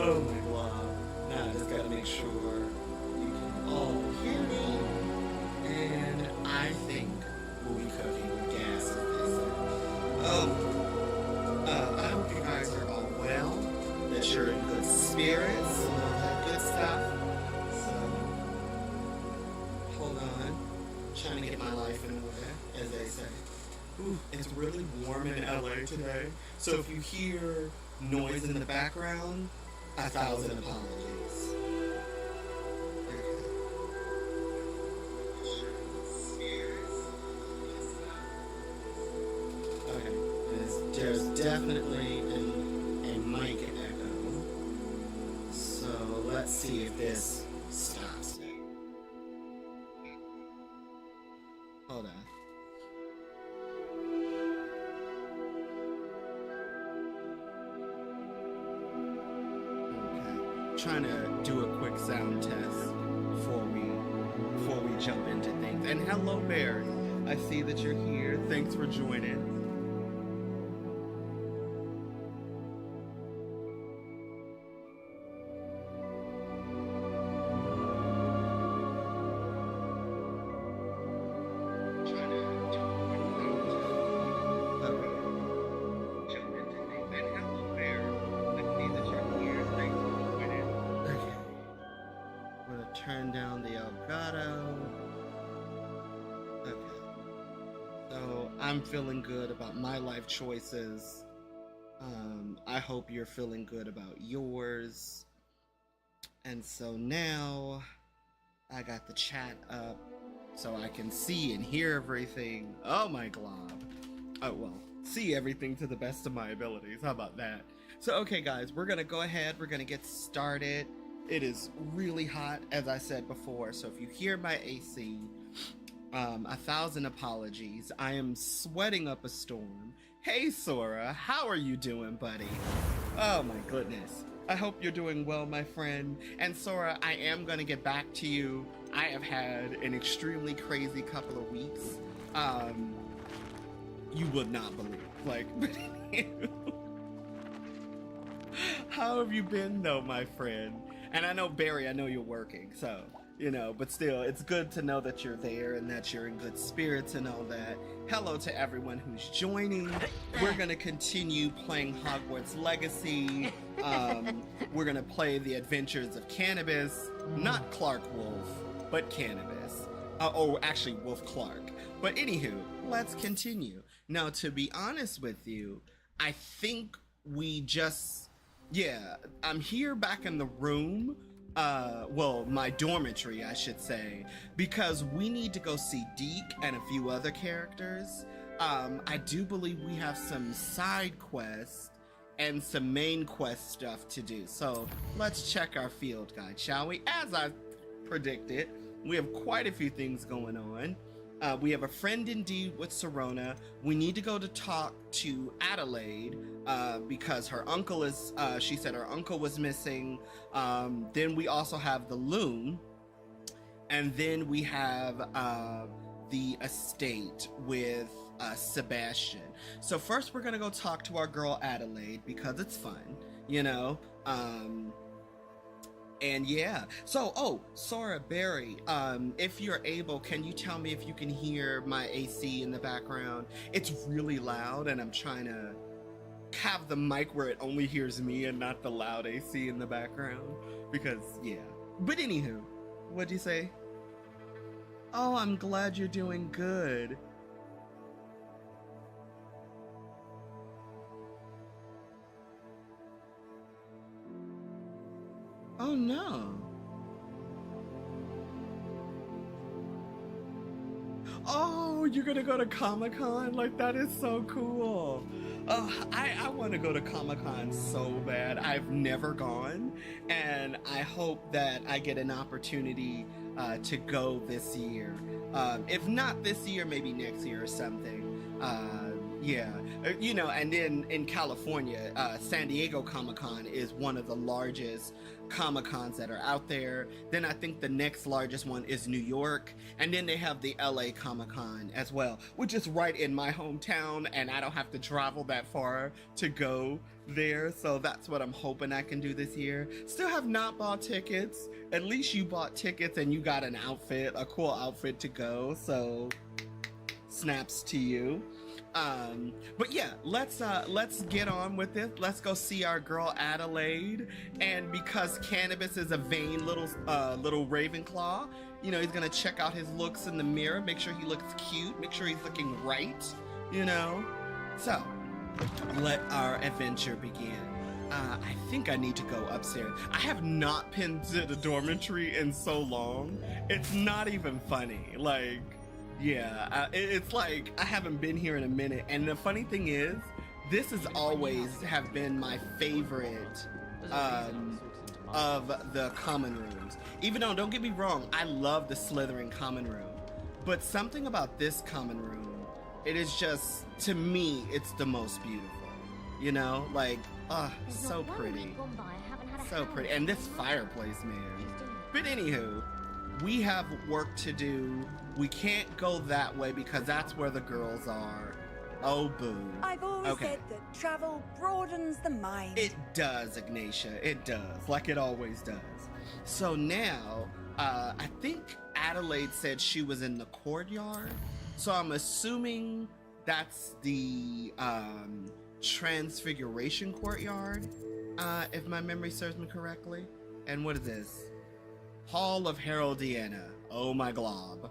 Oh my god. Now I just gotta make sure you can all hear me. And I think we'll be cooking with gas, as they say. I hope you guys are all well, that you're in good spirits and all that good stuff. So, hold on. Trying to get my life in order, as they say. Ooh, it's really warm in LA today. So if you hear noise in the background, 1,000 apologies. Okay, there's definitely a mic echo. So let's see if this stops it. Hold on. Trying to do a quick sound test before we jump into things. And hello, Barry. I see that you're here. Thanks for joining. Turn down the Elgato. Okay. So I'm feeling good about my life choices. I hope you're feeling good about yours. And so now I got the chat up so I can see and hear everything. Oh my glob. Oh well, see everything to the best of my abilities. How about that? So okay guys, we're gonna go ahead, we're gonna get started. It is really hot, as I said before, so if you hear my AC, 1,000 apologies. I am sweating up a storm. Hey, Sora, how are you doing, buddy? Oh my goodness. I hope you're doing well, my friend. And Sora, I am going to get back to you. I have had an extremely crazy couple of weeks. You would not believe. Like, how have you been, though, my friend? And I know, Barry, I know you're working, so, you know, but still, it's good to know that you're there and that you're in good spirits and all that. Hello to everyone who's joining. We're going to continue playing Hogwarts Legacy. We're going to play The Adventures of Cannabis. Not Clark Wolf, but Cannabis. Or actually, Wolf Clark. But anywho, let's continue. Now, to be honest with you, I think we just... Yeah, I'm here back in the room, well, my dormitory, I should say, because we need to go see Deke and a few other characters. I do believe we have some side quests and some main quest stuff to do. So let's check our field guide, shall we? As I predicted, we have quite a few things going on. We have a friend indeed with Serona. We need to go to talk to Adelaide because her uncle is, she said her uncle was missing. Then we also have the loom. And then we have the estate with Sebastian. So first we're going to go talk to our girl Adelaide because it's fun, you know. And yeah, so, oh, Sora, Barry, if you're able, can you tell me if you can hear my AC in the background? It's really loud and I'm trying to have the mic where it only hears me and not the loud AC in the background because, yeah. But anywho, what'd you say? Oh, I'm glad you're doing good. Oh no. Oh, you're gonna go to Comic-Con? Like, that is so cool. I want to go to Comic-Con so bad. I've never gone, and I hope that I get an opportunity to go this year. If not this year, maybe next year or something. Yeah, and then in California, San Diego Comic-Con is one of the largest Comic-Cons that are out there. Then I think the next largest one is New York, and then they have the LA Comic-Con as well, which is right in my hometown, and I don't have to travel that far to go there, so that's what I'm hoping I can do this year. Still have not bought tickets. At least you bought tickets and you got an outfit, a cool outfit to go, so snaps to you. But yeah, let's get on with it. Let's go see our girl Adelaide. And because Cannabis is a vain little Ravenclaw, he's gonna check out his looks in the mirror, make sure he looks cute, make sure he's looking right, So let our adventure begin. I think I need to go upstairs. I have not been to the dormitory in so long. It's not even funny. Yeah, it's like I haven't been here in a minute. And the funny thing is, this has always have been my favorite of the common rooms. Even though, don't get me wrong, I love the Slytherin common room. But something about this common room, it is just, to me, it's the most beautiful. So pretty. So pretty. And this fireplace, man. But anywho, we have work to do. We can't go that way because that's where the girls are. Oh, boo. I've always said that travel broadens the mind. It does, Ignatia. It does. Like it always does. So now, I think Adelaide said she was in the courtyard. So I'm assuming that's the Transfiguration courtyard, if my memory serves me correctly. And what is this? Hall of Heraldiana. Oh my glob.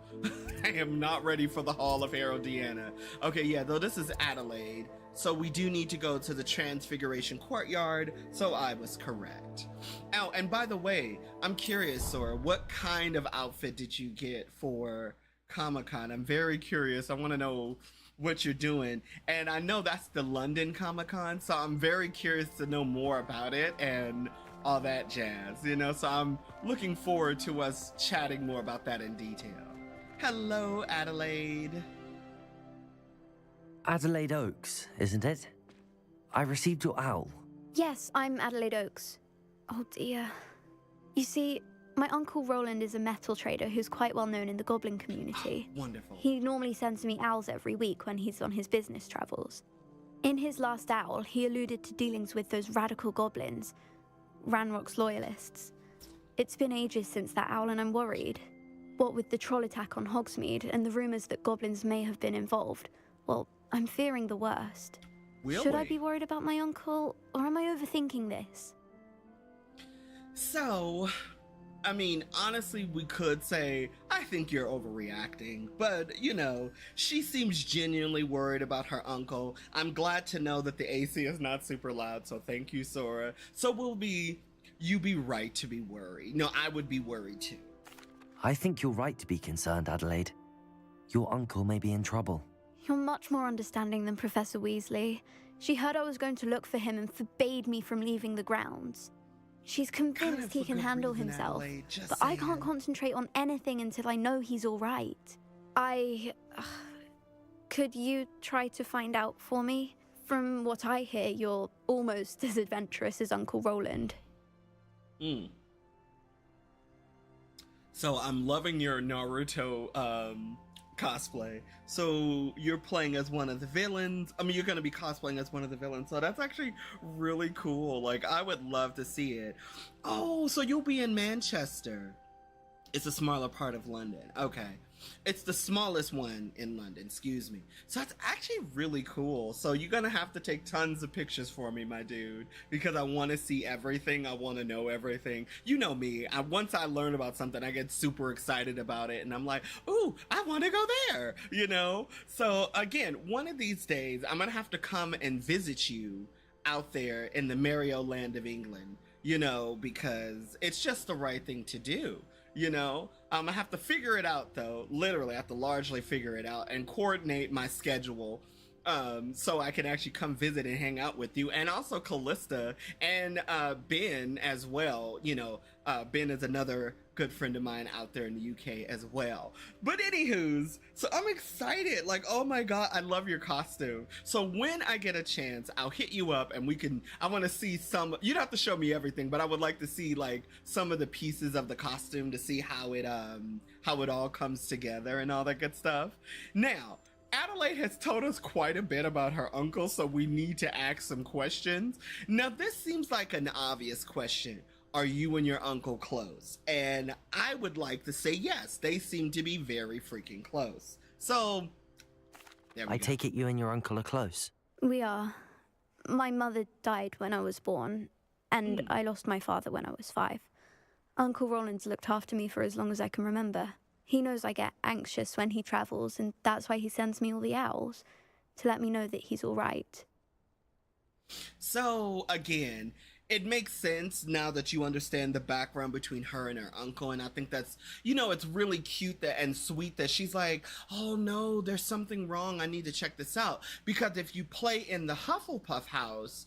I am not ready for the Hall of Heraldiana. Okay, yeah, though this is Adelaide, so we do need to go to the Transfiguration courtyard, so I was correct. Oh, and by the way, I'm curious, Sora, what kind of outfit did you get for Comic-Con? I'm very curious. I want to know what you're doing. And I know that's the London Comic-Con, so I'm very curious to know more about it and all that jazz, so I'm looking forward to us chatting more about that in detail. Hello, Adelaide. Adelaide Oaks, isn't it? I received your owl. Yes, I'm Adelaide Oaks. Oh dear. You see, my uncle Roland is a metal trader who's quite well known in the goblin community. Wonderful. He normally sends me owls every week when he's on his business travels. In his last owl, he alluded to dealings with those radical goblins, Ranrock's loyalists. It's been ages since that owl and I'm worried. What with the troll attack on Hogsmeade and the rumours that goblins may have been involved, well, I'm fearing the worst. Really? Should I be worried about my uncle, or am I overthinking this? So, honestly, we could say, I think you're overreacting, but, she seems genuinely worried about her uncle. I'm glad to know that the AC is not super loud, so thank you, Sora. So you'd be right to be worried. No, I would be worried too. I think you're right to be concerned, Adelaide. Your uncle may be in trouble. You're much more understanding than Professor Weasley. She heard I was going to look for him and forbade me from leaving the grounds. She's convinced he can handle himself, but I can't concentrate on anything until I know he's all right. Could you try to find out for me? From what I hear, you're almost as adventurous as Uncle Roland. So I'm loving your Naruto cosplay. So you're playing as one of the villains. You're going to be cosplaying as one of the villains. So that's actually really cool. I would love to see it. Oh, so you'll be in Manchester. It's a smaller part of London. Okay. It's the smallest one in London, excuse me. So that's actually really cool. So you're gonna have to take tons of pictures for me, my dude, because I want to see everything. I want to know everything. You know me. Once I learn about something, I get super excited about it, and I'm like, ooh, I want to go there, So again, one of these days, I'm gonna have to come and visit you out there in the merry old land of England, because it's just the right thing to do. I have to figure it out, though. Literally, I have to largely figure it out and coordinate my schedule so I can actually come visit and hang out with you, and also Callista and Ben as well. You know, Ben is another good friend of mine out there in the UK as well. But anywho's, so I'm excited. Like, oh my god, I love your costume. So when I get a chance, I'll hit you up and I want to see some. You don't have to show me everything, but I would like to see like some of the pieces of the costume to see how it all comes together and all that good stuff. Now, Adelaide has told us quite a bit about her uncle, so we need to ask some questions. Now, this seems like an obvious question. Are you and your uncle close? And I would like to say yes. They seem to be very freaking close. So, there we I go. take it you and your uncle are close. We are. My mother died when I was born, and I lost my father when I was 5. Uncle Roland's looked after me for as long as I can remember. He knows I get anxious when he travels, and that's why he sends me all the owls, to let me know that he's all right. So, again, it makes sense now that you understand the background between her and her uncle, and I think that's, you know, it's really cute and sweet that she's like, oh no, there's something wrong, I need to check this out. Because if you play in the Hufflepuff house,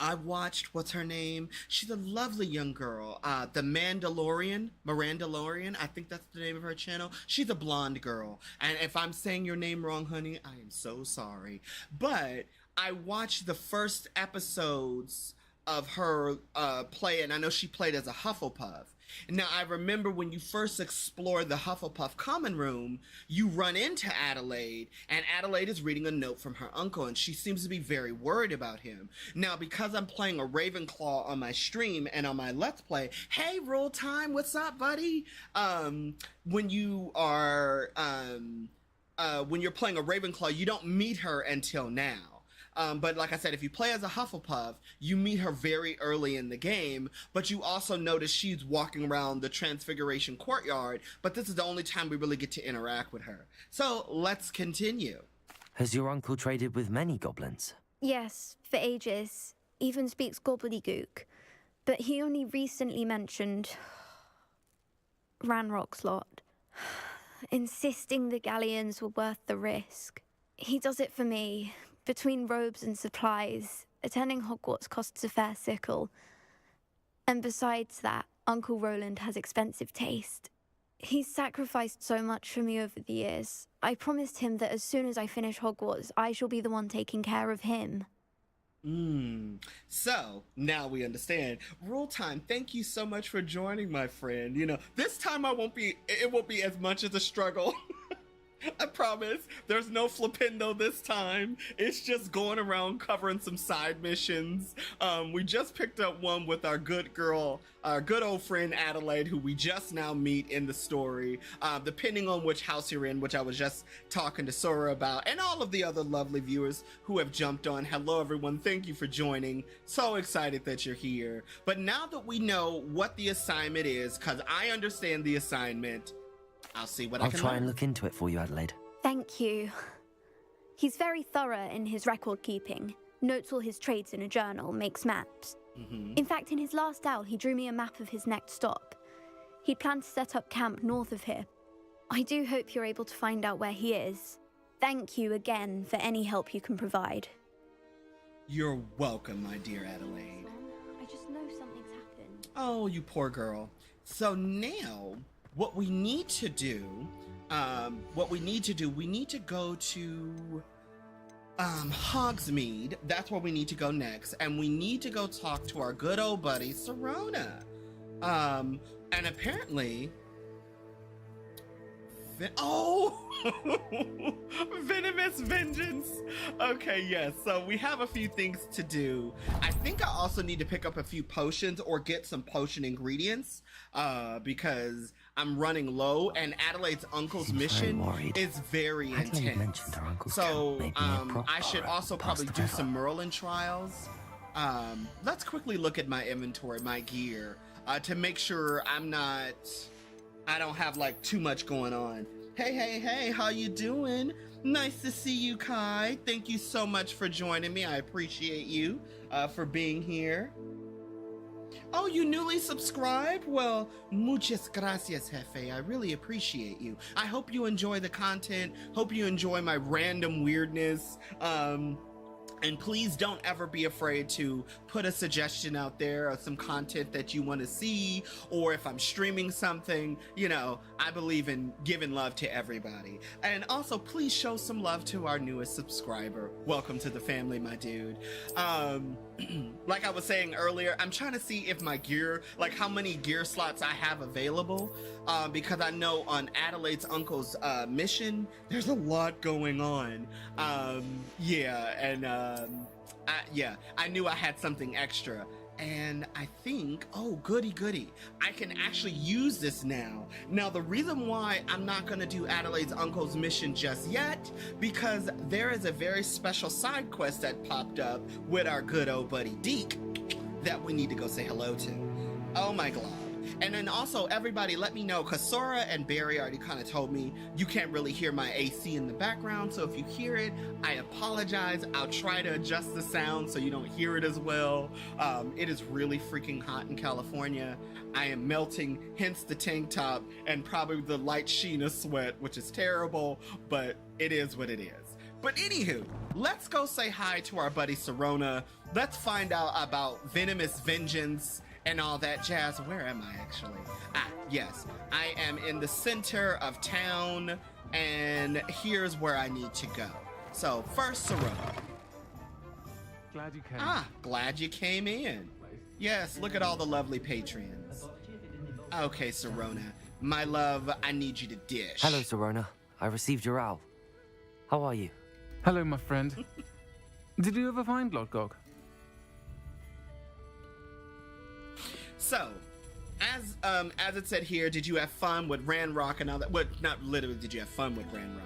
I watched, what's her name? She's a lovely young girl. The Mirandalorian, I think that's the name of her channel. She's a blonde girl. And if I'm saying your name wrong, honey, I am so sorry. But I watched the first episodes of her play, and I know she played as a Hufflepuff. Now, I remember when you first explore the Hufflepuff common room, you run into Adelaide, and Adelaide is reading a note from her uncle, and she seems to be very worried about him. Now, because I'm playing a Ravenclaw on my stream and on my Let's Play, hey, Roll Time, what's up, buddy? When you're playing a Ravenclaw, you don't meet her until now. But like I said, if you play as a Hufflepuff, you meet her very early in the game, but you also notice she's walking around the Transfiguration courtyard, but this is the only time we really get to interact with her. So let's continue. Has your uncle traded with many goblins? Yes, for ages. Even speaks gobbledygook. But he only recently mentioned Ranrock's lot, insisting the galleons were worth the risk. He does it for me. Between robes and supplies, attending Hogwarts costs a fair sickle. And besides that, Uncle Roland has expensive taste. He's sacrificed so much for me over the years. I promised him that as soon as I finish Hogwarts, I shall be the one taking care of him. So, now we understand. Rule Time, thank you so much for joining, my friend. You know, this time it won't be as much as a struggle. I promise. There's no flipendo this time. It's just going around covering some side missions. We just picked up one with our good old friend Adelaide, who we just now meet in the story. Depending on which house you're in, which I was just talking to Sora about, and all of the other lovely viewers who have jumped on. Hello, everyone. Thank you for joining. So excited that you're here. But now that we know what the assignment is, because I understand the assignment, I'll see what I can I'll try learn. and look into it for you, Adelaide. Thank you. He's very thorough in his record keeping, notes all his trades in a journal, makes maps. In fact, in his last owl, he drew me a map of his next stop. He'd planned to set up camp north of here. I do hope you're able to find out where he is. Thank you again for any help you can provide. You're welcome, my dear Adelaide. I just know something's happened. Oh, you poor girl. So now, what we need to do, we need to go to Hogsmeade. That's where we need to go next, and we need to go talk to our good old buddy Serona. And apparently, Venomous Vengeance. Okay, yes. So we have a few things to do. I think I also need to pick up a few potions or get some potion ingredients, because I'm running low, and Adelaide's uncle's mission is very intense. So I should also probably do some Merlin trials. Let's quickly look at my inventory, my gear, to make sure I don't have like too much going on. Hey, how you doing? Nice to see you, Kai. Thank you so much for joining me. I appreciate you for being here. Oh, you newly subscribed? Well, muchas gracias, Jefe. I really appreciate you. I hope you enjoy the content. Hope you enjoy my random weirdness. And please don't ever be afraid to put a suggestion out there of some content that you want to see, or if I'm streaming something, you know, I believe in giving love to everybody. And also, please show some love to our newest subscriber. Welcome to the family, my dude. Like I was saying earlier, I'm trying to see if my gear, like how many gear slots I have available, because I know on Adelaide's uncle's mission, there's a lot going on. I knew I had something extra. And I think, oh, goody. I can actually use this now. Now, the reason why I'm not going to do Adelaide's uncle's mission just yet, because there is a very special side quest that popped up with our good old buddy Deke that we need to go say hello to. Oh my God. And then also, everybody let me know, because Sora and Barry already kind of told me you can't really hear my AC in the background, so if you hear it, I apologize. I'll try to adjust the sound so you don't hear it as well. It is really freaking hot in California. I am melting, hence the tank top, and probably the light sheen of sweat, which is terrible, but it is what it is. But anywho, let's go say hi to our buddy Serona. Let's find out about Venomous Vengeance and all that jazz. Where am I actually? Yes, I am in the center of town, and here's where I need to go. So first, Serona. Glad you came. Glad you came in. Yes, look at all the lovely patrons. Okay, Serona, my love, I need you to dish. Hello, Serona. I received your owl. How are you? Hello, my friend. Did you ever find Lodgok? So, as it said here, did you have fun with Ranrock and all that? Well, not literally did you have fun with Ranrock,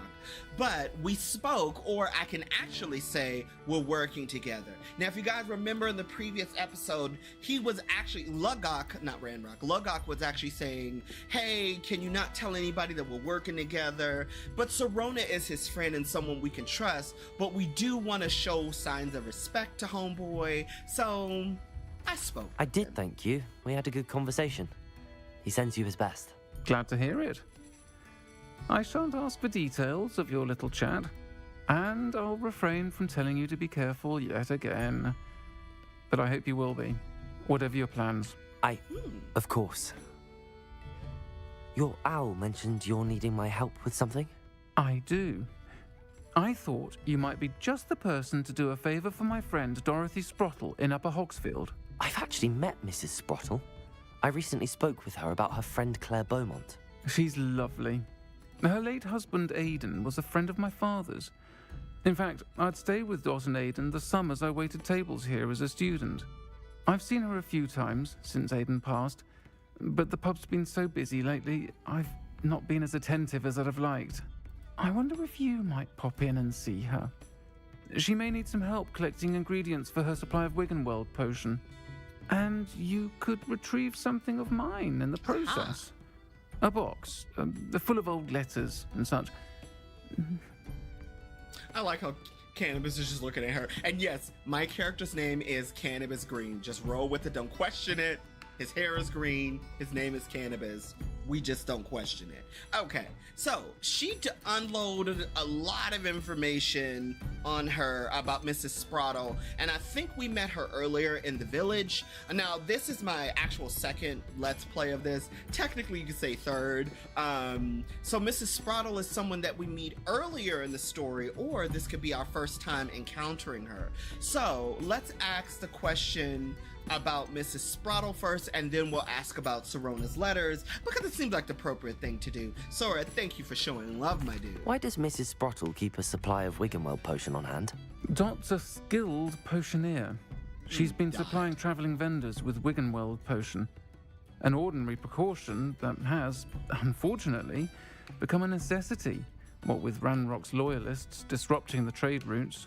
but we spoke, or I can actually say we're working together. Now, if you guys remember in the previous episode, he was actually, Lugok was actually saying, hey, can you not tell anybody that we're working together? But Serona is his friend and someone we can trust, but we do want to show signs of respect to Homeboy, so I spoke. I did, thank you. We had a good conversation. He sends you his best. Glad to hear it. I shan't ask for details of your little chat, and I'll refrain from telling you to be careful yet again. But I hope you will be, whatever your plans. Of course. Your owl mentioned you're needing my help with something? I do. I thought you might be just the person to do a favor for my friend Dorothy Sprottle in Upper Hogsfield. I've actually met Mrs. Sprottle. I recently spoke with her about her friend Claire Beaumont. She's lovely. Her late husband Aidan was a friend of my father's. In fact, I'd stay with Dot and Aidan the summers I waited tables here as a student. I've seen her a few times since Aidan passed, but the pub's been so busy lately, I've not been as attentive as I'd have liked. I wonder if you might pop in and see her. She may need some help collecting ingredients for her supply of Wiggenweld potion. And you could retrieve something of mine in the process. A box, full of old letters and such. I like how Cannabis is just looking at her. And yes, my character's name is Cannabis Green. Just roll with it, don't question it. His hair is green. His name is Cannabis. We just don't question it. Okay, so she unloaded a lot of information on her about Mrs. Sprottle, and I think we met her earlier in the village. Now, this is my actual second Let's Play of this. Technically, you could say third. So Mrs. Sprottle is someone that we meet earlier in the story, or this could be our first time encountering her. So let's ask the question about Mrs. Sprottle first, and then we'll ask about Serona's letters, because it seems like the appropriate thing to do. Sora, thank you for showing love, my dude. Why does Mrs. Sprottle keep a supply of Wiggenweld potion on hand? Dot's a skilled potioneer. She's been supplying travelling vendors with Wiggenweld potion. An ordinary precaution that has, unfortunately, become a necessity, what with Ranrock's loyalists disrupting the trade routes.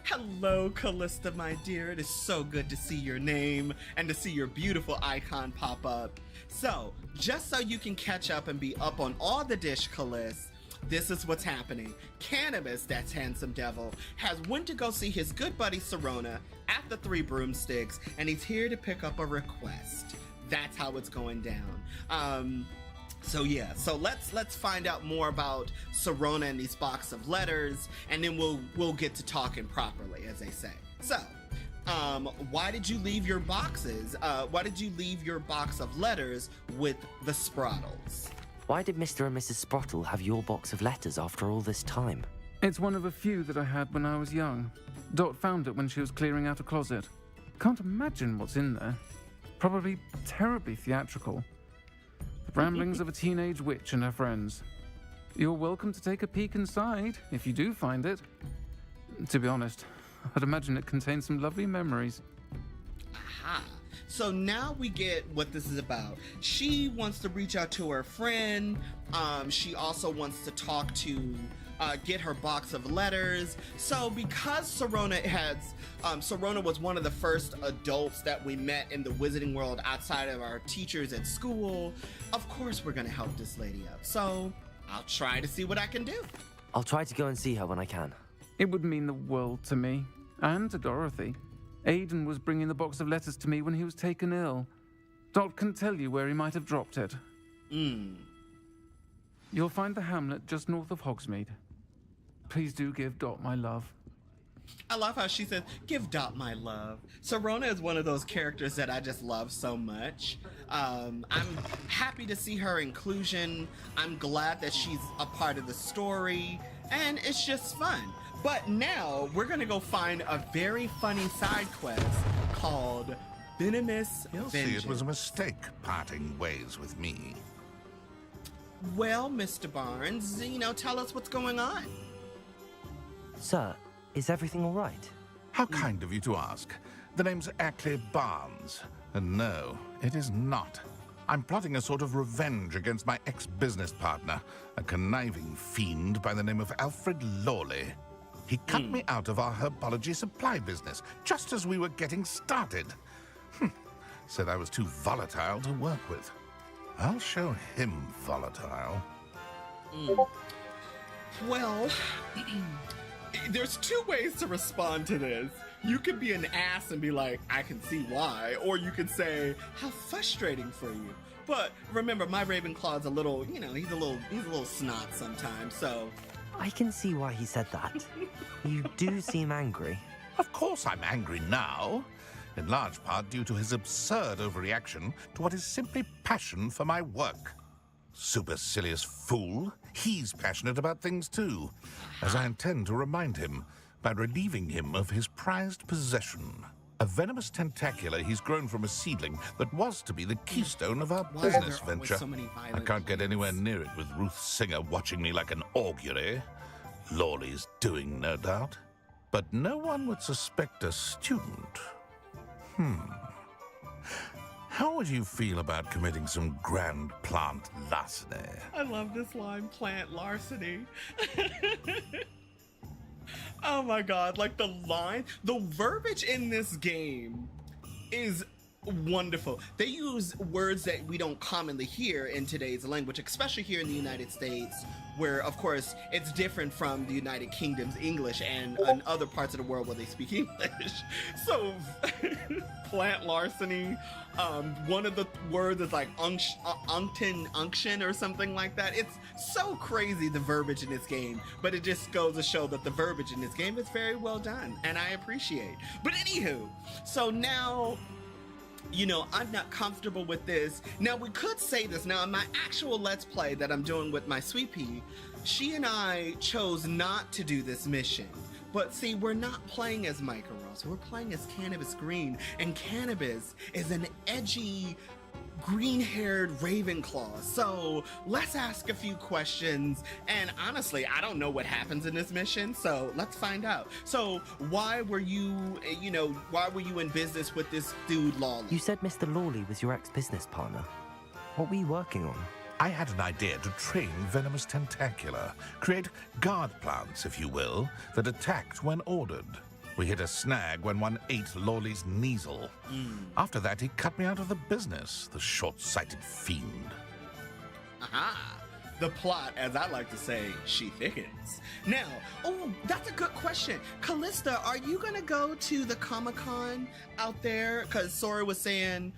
Hello, Callista, my dear. It is so good to see your name and to see your beautiful icon pop up. So, just so you can catch up and be up on all the dish, Callista, this is what's happening. Cannabis, that's Handsome Devil, has went to go see his good buddy Serona at the Three Broomsticks, and he's here to pick up a request. That's how it's going down. So let's find out more about Sirona and these box of letters, and then we'll get to talking properly, as they say. So, why did you leave your boxes? Why did you leave your box of letters with the Sprottles? Why did Mr. and Mrs. Sprottle have your box of letters after all this time? It's one of a few that I had when I was young. Dot found it when she was clearing out a closet. Can't imagine what's in there. Probably terribly theatrical. The ramblings of a teenage witch and her friends. You're welcome to take a peek inside, if you do find it. To be honest, I'd imagine it contains some lovely memories. Aha. So now we get what this is about. She wants to reach out to her friend. She also wants to talk to, get her box of letters. So because Sirona was one of the first adults that we met in the wizarding world outside of our teachers at school, of course we're gonna help this lady out. So I'll try to see what I can do. I'll try to go and see her when I can. It would mean the world to me, and to Dorothy. Aidan was bringing the box of letters to me when he was taken ill. Dot can tell you where he might have dropped it. You'll find the hamlet just north of Hogsmeade. Please do give Dot my love. I love how she says, give Dot my love. Sirona is one of those characters that I just love so much. I'm happy to see her inclusion. I'm glad that she's a part of the story, and it's just fun. But now we're gonna go find a very funny side quest called Venomous You'll Vengeance. see it was a mistake parting ways with me. Well, Mr. Barnes, tell us what's going on. Sir, is everything all right? How kind of you to ask. The name's Ackley Barnes. And no, it is not. I'm plotting a sort of revenge against my ex-business partner, a conniving fiend by the name of Alfred Lawley. He cut me out of our herbology supply business just as we were getting started. Said I was too volatile to work with. I'll show him volatile. Well, there's two ways to respond to this. You could be an ass and be like, I can see why, or you could say, how frustrating for you. But remember, my Ravenclaw's a little, he's a little snot sometimes, so. I can see why he said that. You do seem angry. Of course I'm angry now, in large part due to his absurd overreaction to what is simply passion for my work. Supercilious fool, he's passionate about things too, as I intend to remind him by relieving him of his prized possession. A venomous tentacula he's grown from a seedling that was to be the keystone of our Why are business there always venture. so many I violent can't get plants? anywhere near it with Ruth Singer watching me like an augury. Lawley's doing, no doubt. But no one would suspect a student. How would you feel about committing some grand plant larceny? I love this line, plant larceny. Oh my god, like the verbiage in this game is wonderful. They use words that we don't commonly hear in today's language, especially here in the United States, where of course it's different from the United Kingdom's English and in other parts of the world where they speak English. So plant larceny, one of the words is like unction or something like that. It's so crazy, the verbiage in this game, but it just goes to show that the verbiage in this game is very well done, and I appreciate. But anywho, so now, I'm not comfortable with this. Now, we could say this. Now, in my actual Let's Play that I'm doing with my Sweetpea, she and I chose not to do this mission. But see, we're not playing as Micah Ross. We're playing as Cannabis Green. And Cannabis is an edgy, green-haired Ravenclaw. So let's ask a few questions. And honestly, I don't know what happens in this mission, so let's find out. So why were you in business with this dude Lawley? You said Mr. Lawley was your ex-business partner. What were you working on? I had an idea to train venomous tentacula, create guard plants, if you will, that attacked when ordered. We hit a snag when one ate Lawley's Kneasel. After that, he cut me out of the business, the short-sighted fiend. Aha! the plot, as I like to say, she thickens. Now, oh, that's a good question. Callista, are you gonna go to the Comic-Con out there? Because Sora was saying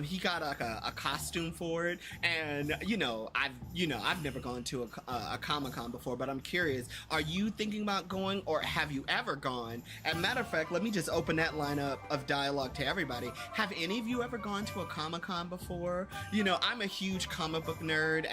he got like a costume for it, and I've never gone to a Comic-Con before, but I'm curious, are you thinking about going, or have you ever gone? And matter of fact, let me just open that lineup of dialogue to everybody. Have any of you ever gone to a Comic-Con before? You know, I'm a huge comic book nerd,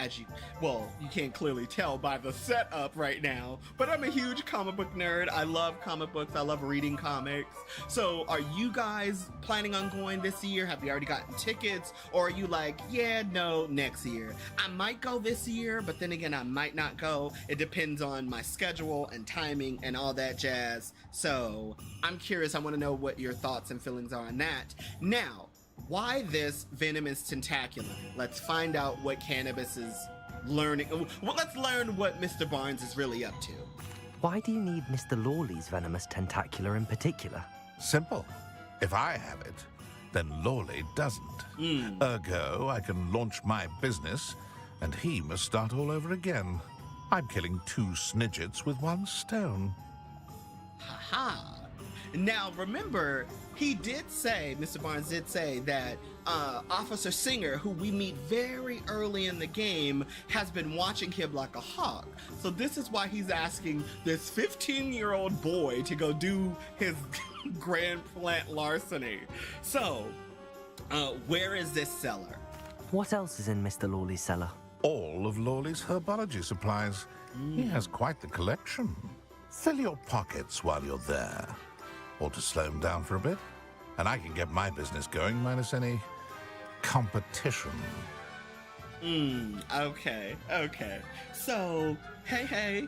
you can't clearly tell by the setup right now, but I'm a huge comic book nerd. I love comic books. I love reading comics. So are you guys planning on going this year? Have you already gotten tickets, or are you like, yeah, no, next year? I might go this year, but then again, I might not go. It depends on my schedule and timing and all that jazz. So I'm curious. I want to know what your thoughts and feelings are on that. Now, why this venomous tentacular? Let's find out what Cannabis is learning. Well, let's learn what Mr. Barnes is really up to. Why do you need Mr. Lawley's venomous tentacular in particular? Simple. If I have it, then Lawley doesn't. Ergo, I can launch my business, and he must start all over again. I'm killing 2 snidgets with 1 stone. Ha-ha. Now, remember, Mr. Barnes did say that Officer Singer, who we meet very early in the game, has been watching him like a hawk. So this is why he's asking this 15-year-old boy to go do his grand plant larceny. So, where is this cellar? What else is in Mr. Lawley's cellar? All of Lawley's herbology supplies. He has quite the collection. Fill your pockets while you're there. Or to slow him down for a bit. And I can get my business going minus any competition. Okay. So, hey,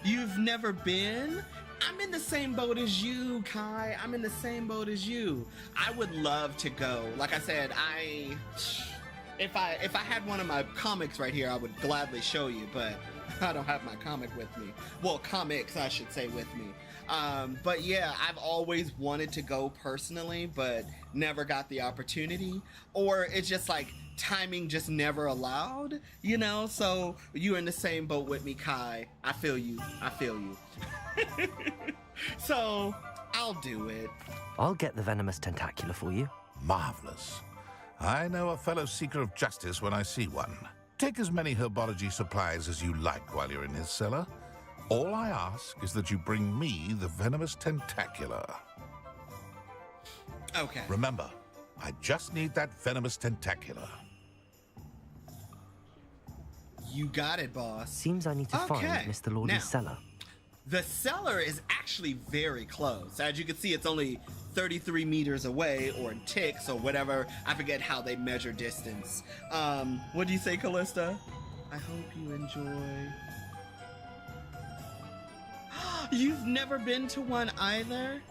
you've never been? I'm in the same boat as you, Kai. I'm in the same boat as you. I would love to go. Like I said, if I had one of my comics right here, I would gladly show you, but I don't have my comic with me. Well, comics, I should say, with me. But yeah, I've always wanted to go personally, but never got the opportunity. Or it's just like timing just never allowed, you know? So you're in the same boat with me, Kai. I feel you. So I'll do it. I'll get the venomous tentacular for you. Marvelous. I know a fellow seeker of justice when I see one. Take as many herbology supplies as you like while you're in his cellar. All I ask is that you bring me the venomous tentacular. Okay. Remember, I just need that venomous tentacular. You got it, boss. Seems I need to find Mr. Lawley's cellar. The cellar is actually very close. As you can see, it's only 33 meters away, or ticks, or whatever. I forget how they measure distance. What do you say, Callista? I hope you enjoy. You've never been to one either?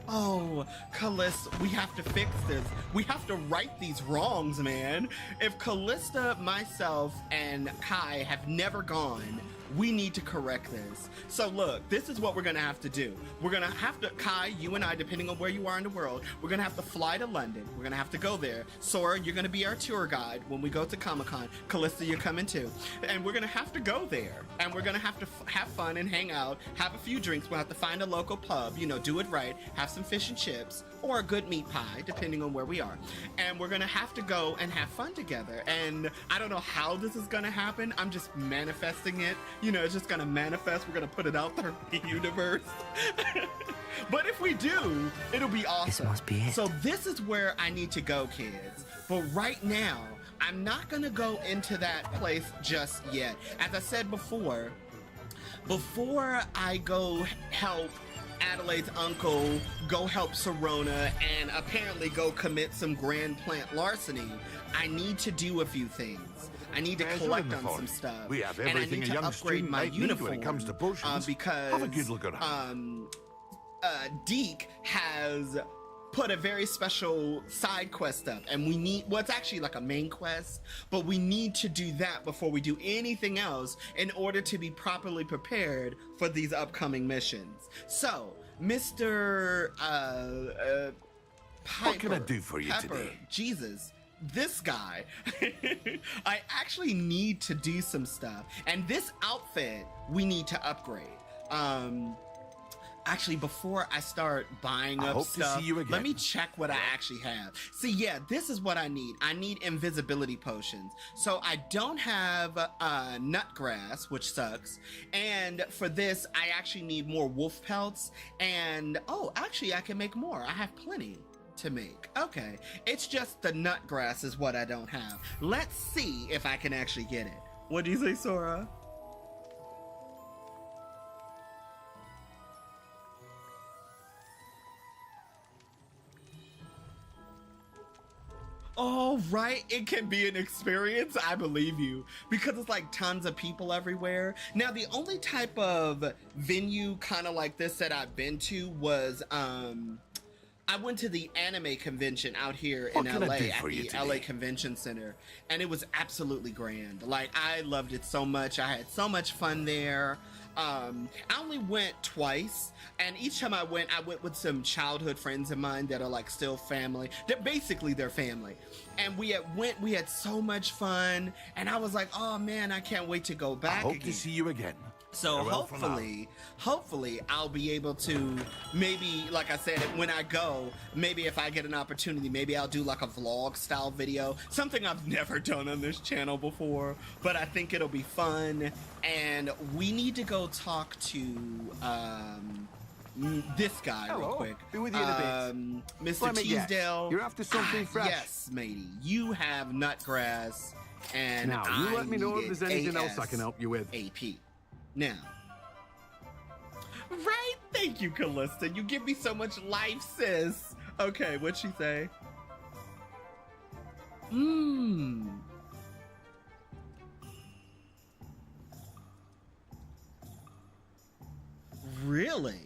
Oh, Callista, we have to fix this. We have to right these wrongs, man. If Callista, myself, and Kai have never gone, we need to correct this. So look, this is what we're gonna have to do. We're gonna have to, Kai, you and I, depending on where you are in the world, we're gonna have to fly to London. We're gonna have to go there. Sora, you're gonna be our tour guide when we go to Comic-Con. Callista, you're coming too. And we're gonna have to go there. And we're gonna have to have fun and hang out, have a few drinks. We'll have to find a local pub, you know, do it right, have some fish and chips, or a good meat pie, depending on where we are. And we're gonna have to go and have fun together. And I don't know how this is gonna happen. I'm just manifesting it. You know, it's just gonna manifest. We're gonna put it out there in the universe. But if we do, it'll be awesome. This must be it. So this is where I need to go, kids. But right now, I'm not gonna go into that place just yet. As I said before I go help Adelaide's uncle, go help Serona, and apparently go commit some grand plant larceny, I need to do a few things. I need to collect on some stuff. We have and I everything need a to young upgrade my student might need uniform when it comes to potions. because Have a good look at Deke has put a very special side quest up, and we need, well, it's actually like a main quest, but we need to do that before we do anything else in order to be properly prepared for these upcoming missions. So, Mr. Piper, What can I do for you today? Jesus, this guy, I actually need to do some stuff. And this outfit, we need to upgrade. Actually, before I start buying up stuff, let me check what I actually have. See, yeah, this is what I need. I need invisibility potions. So I don't have nutgrass, which sucks. And for this, I actually need more wolf pelts. And, oh, actually, I can make more. I have plenty to make. Okay, it's just the nutgrass is what I don't have. Let's see if I can actually get it. What do you say, Sora? Oh, right. It can be an experience. I believe you. Because it's like tons of people everywhere. Now, the only type of venue kind of like this that I've been to was, I went to the anime convention out here in LA at the LA Convention Center, and it was absolutely grand. Like, I loved it so much. I had so much fun there. I only went twice, and each time I went with some childhood friends of mine that are like still family. They're basically their family. And we had so much fun, and I was like, oh man, I can't wait to go back I hope to see you again. So hopefully I'll be able to, maybe, like I said, when I go, maybe if I get an opportunity, maybe I'll do like a vlog style video, something I've never done on this channel before, but I think it'll be fun. And we need to go talk to this guy real quick. Be with you in a bit. Mr. Teasdale. You're after something fresh. Yes, matey. You have nutgrass, and now you let me know if there's anything else I can help you with. AP. Now, right? Thank you, Callista. You give me so much life, sis. Okay, what'd she say? Really?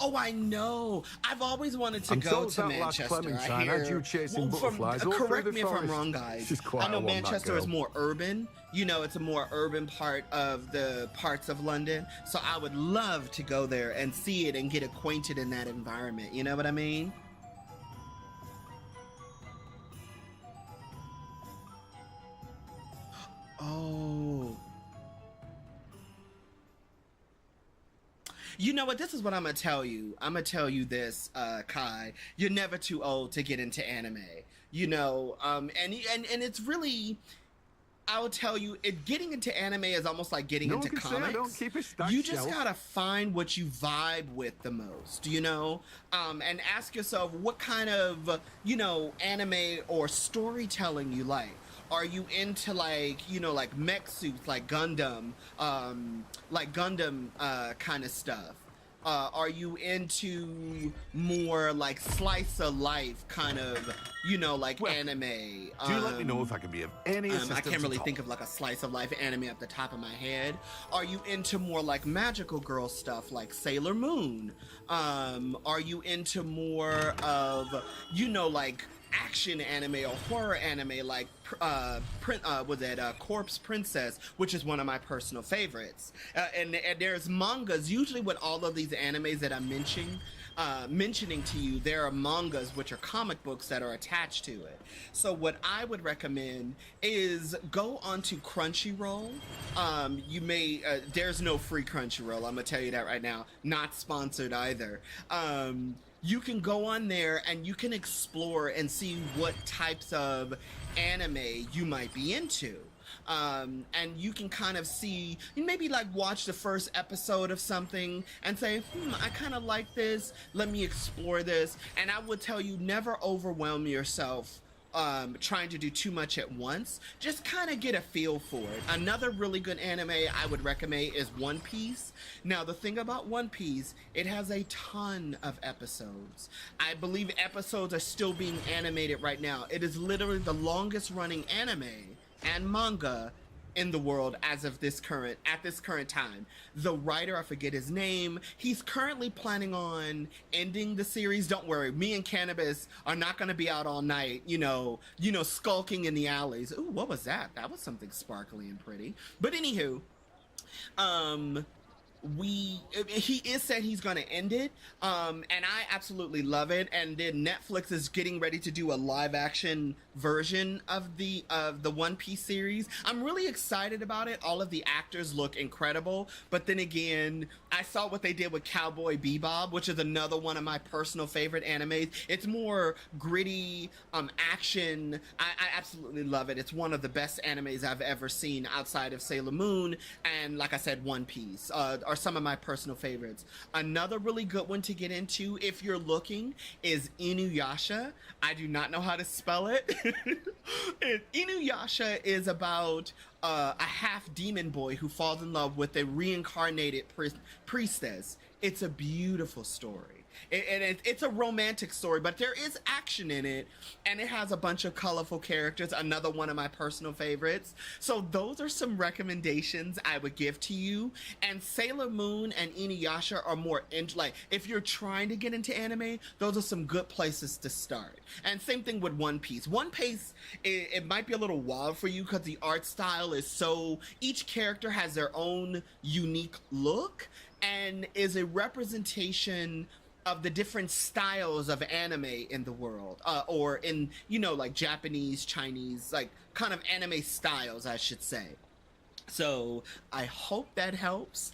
Oh, I know. I've always wanted to go to Manchester. I hear, you chasing butterflies all correct through me the if I'm forest. wrong, guys. She's quite I know a one, Manchester is more urban. You know, it's a more urban part of the parts of London. So I would love to go there and see it and get acquainted in that environment. You know what I mean? Oh. You know what? This is what I'm gonna tell you. I'm gonna tell you this, Kai. You're never too old to get into anime. You know, and it's really, I will tell you, getting into anime is almost like getting into comics. You just gotta find what you vibe with the most, you know, and ask yourself what kind of, you know, anime or storytelling you like. Are you into like, you know, like mech suits, like Gundam kind of stuff? Are you into more like slice of life kind of, you know, like anime? Do let me know if I can be of any assistance. I can't really think of like a slice of life anime at the top of my head. Are you into more like magical girl stuff like Sailor Moon? Are you into more of, you know, like action anime or horror anime like Corpse Princess, which is one of my personal favorites, and there's mangas. Usually with all of these animes that I'm mentioning to you, there are mangas, which are comic books that are attached to it. So what I would recommend is go onto Crunchyroll. You may there's no free Crunchyroll, I'm gonna tell you that right now, not sponsored either. You can go on there and you can explore and see what types of anime you might be into. And you can kind of see, maybe like watch the first episode of something and say, I kind of like this, let me explore this. And I would tell you, never overwhelm yourself trying to do too much at once. Just kind of get a feel for it. Another really good anime I would recommend is One Piece. Now, the thing about One Piece, it has a ton of episodes. I believe episodes are still being animated right now. It is literally the longest running anime and manga in the world as of at this current time. The writer, I forget his name, he's currently planning on ending the series. Don't worry, me and Cannabis are not going to be out all night, you know, skulking in the alleys. Ooh, what was that? That was something sparkly and pretty. But anywho, he is said he's going to end it, and I absolutely love it. And then Netflix is getting ready to do a live action version of the One Piece series. I'm really excited about it. All of the actors look incredible, but then again, I saw what they did with Cowboy Bebop, which is another one of my personal favorite animes. It's more gritty action. I absolutely love it. It's one of the best animes I've ever seen outside of Sailor Moon, and like I said, One Piece are some of my personal favorites. Another really good one to get into if you're looking is Inuyasha. I do not know how to spell it. Inuyasha is about a half demon boy who falls in love with a reincarnated priestess. It's a beautiful story. It's a romantic story, but there is action in it, and it has a bunch of colorful characters, another one of my personal favorites. So those are some recommendations I would give to you. And Sailor Moon and Inuyasha are more like, if you're trying to get into anime, those are some good places to start. And same thing with One Piece. One Piece, it might be a little wild for you because the art style is so, each character has their own unique look and is a representation of the different styles of anime in the world, or in, you know, like Japanese, Chinese, like kind of anime styles, I should say. So I hope that helps.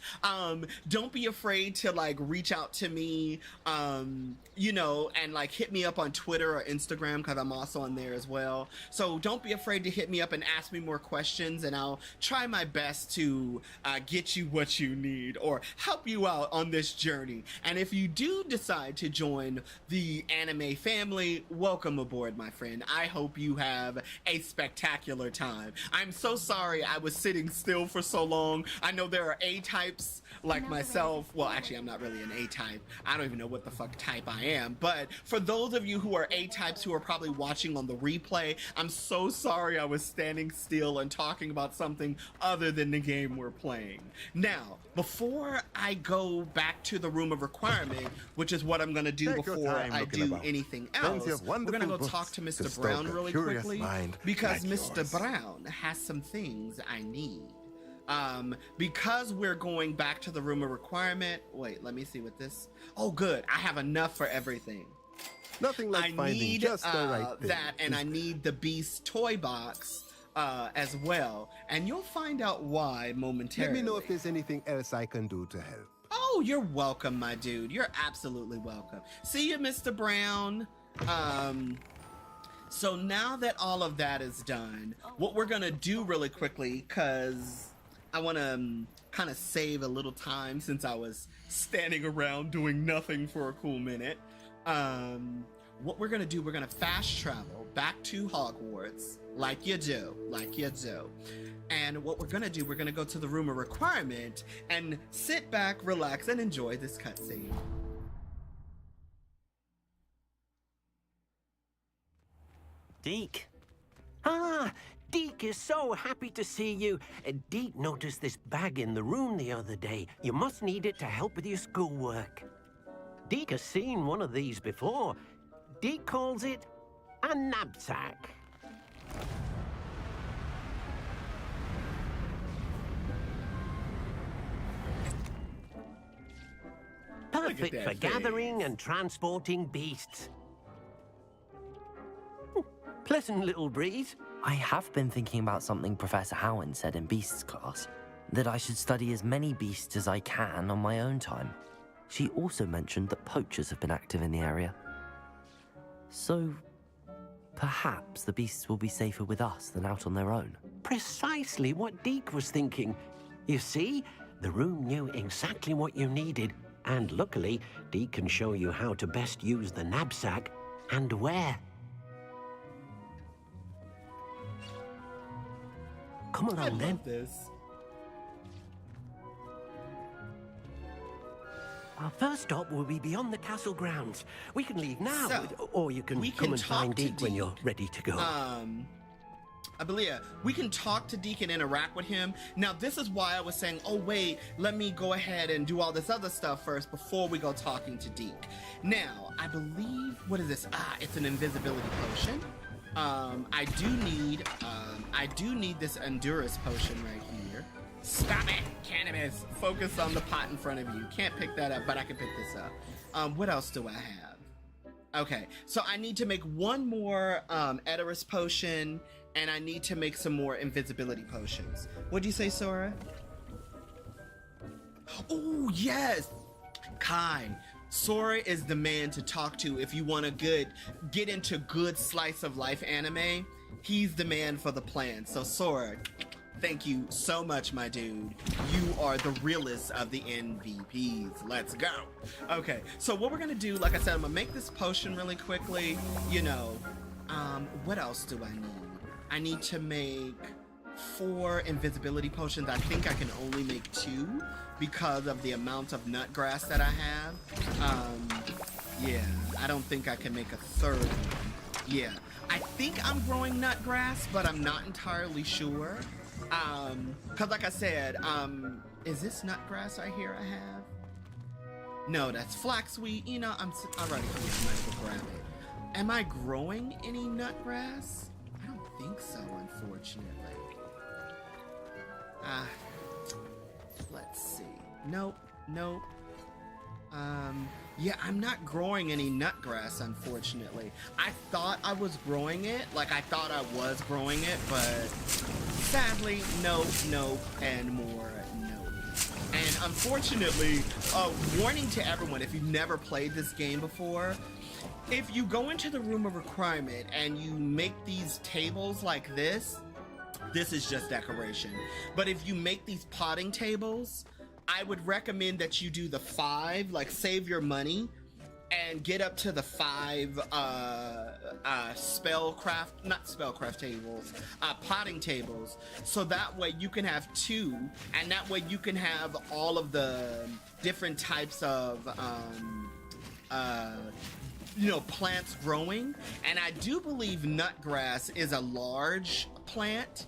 Don't be afraid to like reach out to me, you know, and like hit me up on Twitter or Instagram, because I'm also on there as well. So don't be afraid to hit me up and ask me more questions, and I'll try my best to get you what you need or help you out on this journey. And if you do decide to join the anime family, welcome aboard, my friend. I hope you have a spectacular time. I'm so sorry I was sitting still for so long. I know there are A-types like myself. Well, actually, I'm not really an A-type. I don't even know what the fuck type I am. But for those of you who are A-types who are probably watching on the replay, I'm so sorry I was standing still and talking about something other than the game we're playing. Now, before I go back to the room of requirement, which is what I'm going to do before I do anything else, we're going to go talk to Mr. Brown really quickly, because Mr. Brown has some things I need. Because we're going back to the room of requirement. Wait, let me see what this. Oh, good. I have enough for everything. Nothing like finding just the right thing. That, and I need the Beast toy box as well. And you'll find out why momentarily. Let me know if there's anything else I can do to help. Oh, you're welcome, my dude. You're absolutely welcome. See you, Mr. Brown. So now that all of that is done, what we're gonna do really quickly, because I want to kind of save a little time since I was standing around doing nothing for a cool minute. What we're going to do, we're going to fast travel back to Hogwarts like you do. And what we're going to do, we're going to go to the room of requirement and sit back, relax, and enjoy this cutscene. Deke. Ah! Deke is so happy to see you. Deke noticed this bag in the room the other day. You must need it to help with your schoolwork. Deke has seen one of these before. Deke calls it a knapsack. Perfect for gathering and transporting beasts. Pleasant little breeze. I have been thinking about something Professor Howen said in Beasts class, that I should study as many beasts as I can on my own time. She also mentioned that poachers have been active in the area. So, perhaps the beasts will be safer with us than out on their own. Precisely what Deke was thinking. You see, the room knew exactly what you needed, and luckily, Deke can show you how to best use the knapsack and where. Come along, then. This. Our first stop will be beyond the castle grounds. We can leave now, So, or you can come and find Deke when you're ready to go. I believe we can talk to Deke and interact with him. Now, this is why I was saying, oh, wait, let me go ahead and do all this other stuff first before we go talking to Deke. Now, I believe, what is this? It's an invisibility potion. I do need this endurance potion right here. Stop it! Can't Animus, focus on the pot in front of you. Can't pick that up, but I can pick this up. What else do I have? Okay, so I need to make one more Eterus potion, and I need to make some more invisibility potions. What'd you say, Sora? Oh, yes! Kai, Sora is the man to talk to if you want to get into good slice of life anime. He's the man for the plan. So Sora, thank you so much, my dude. You are the realest of the MVPs. Let's go. Okay, so what we're gonna do, like I said, I'm gonna make this potion really quickly. You know, what else do I need? I need to make 4 invisibility potions. I think I can only make 2 because of the amount of nut grass that I have. Yeah, I don't think I can make a 3rd one. Yeah, I think I'm growing nut grass, but I'm not entirely sure. Cause like I said, is this nut grass right here I have? No, that's flaxweed. You know, I'm already here. I might as well grab it. Am I growing any nut grass? I don't think so, unfortunately. Let's see. Nope. Yeah, I'm not growing any nut grass, unfortunately. I thought I was growing it, like I thought I was growing it, but sadly, nope, and more nope. And unfortunately, warning to everyone, if you've never played this game before, if you go into the room of requirement and you make these tables like this is just decoration. But if you make these potting tables, I would recommend that you do the 5, like save your money and get up to the 5 potting tables, so that way you can have 2, and that way you can have all of the different types of plants growing. And I do believe nutgrass is a large plant,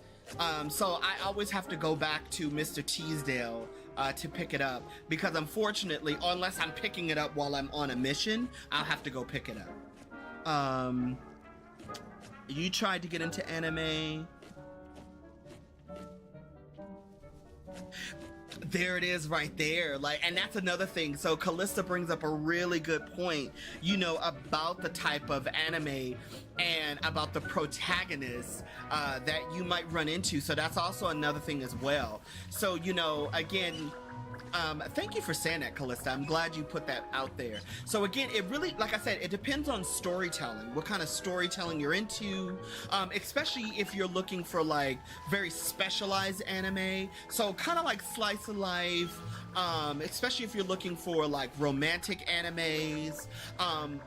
so I always have to go back to Mr. Teasdale to pick it up, because unfortunately, unless I'm picking it up while I'm on a mission, I'll have to go pick it up. You tried to get into anime. There it is right there. Like, and that's another thing. So Callista brings up a really good point, you know, about the type of anime and about the protagonists that you might run into. So that's also another thing as well. So, you know, again, thank you for saying that, Callista. I'm glad you put that out there. So again, it really, like I said, it depends on storytelling, what kind of storytelling you're into, especially if you're looking for like very specialized anime. So kind of like slice of life, especially if you're looking for like romantic animes.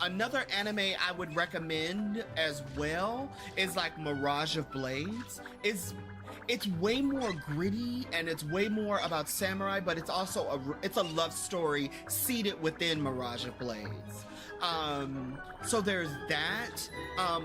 Another anime I would recommend as well is like Mirage of Blades. It's way more gritty and it's way more about samurai, but it's also it's a love story seated within Mirage of Blades. So there's that.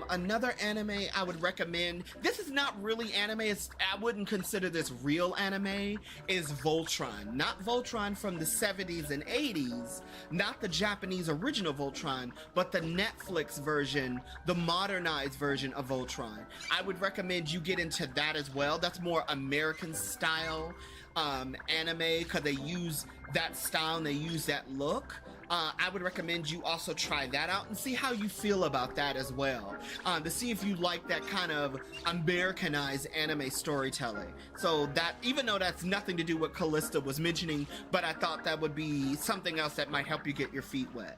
Another anime I would recommend, this is not really anime, I wouldn't consider this real anime, is Voltron. Not Voltron from the 70s and 80s, not the Japanese original Voltron, but the Netflix version, the modernized version of Voltron. I would recommend you get into that as well. That's more American style anime, because they use that style and they use that look. I would recommend you also try that out and see how you feel about that as well, to see if you like that kind of Americanized anime storytelling. So that, even though that's nothing to do with what Callista was mentioning, but I thought that would be something else that might help you get your feet wet.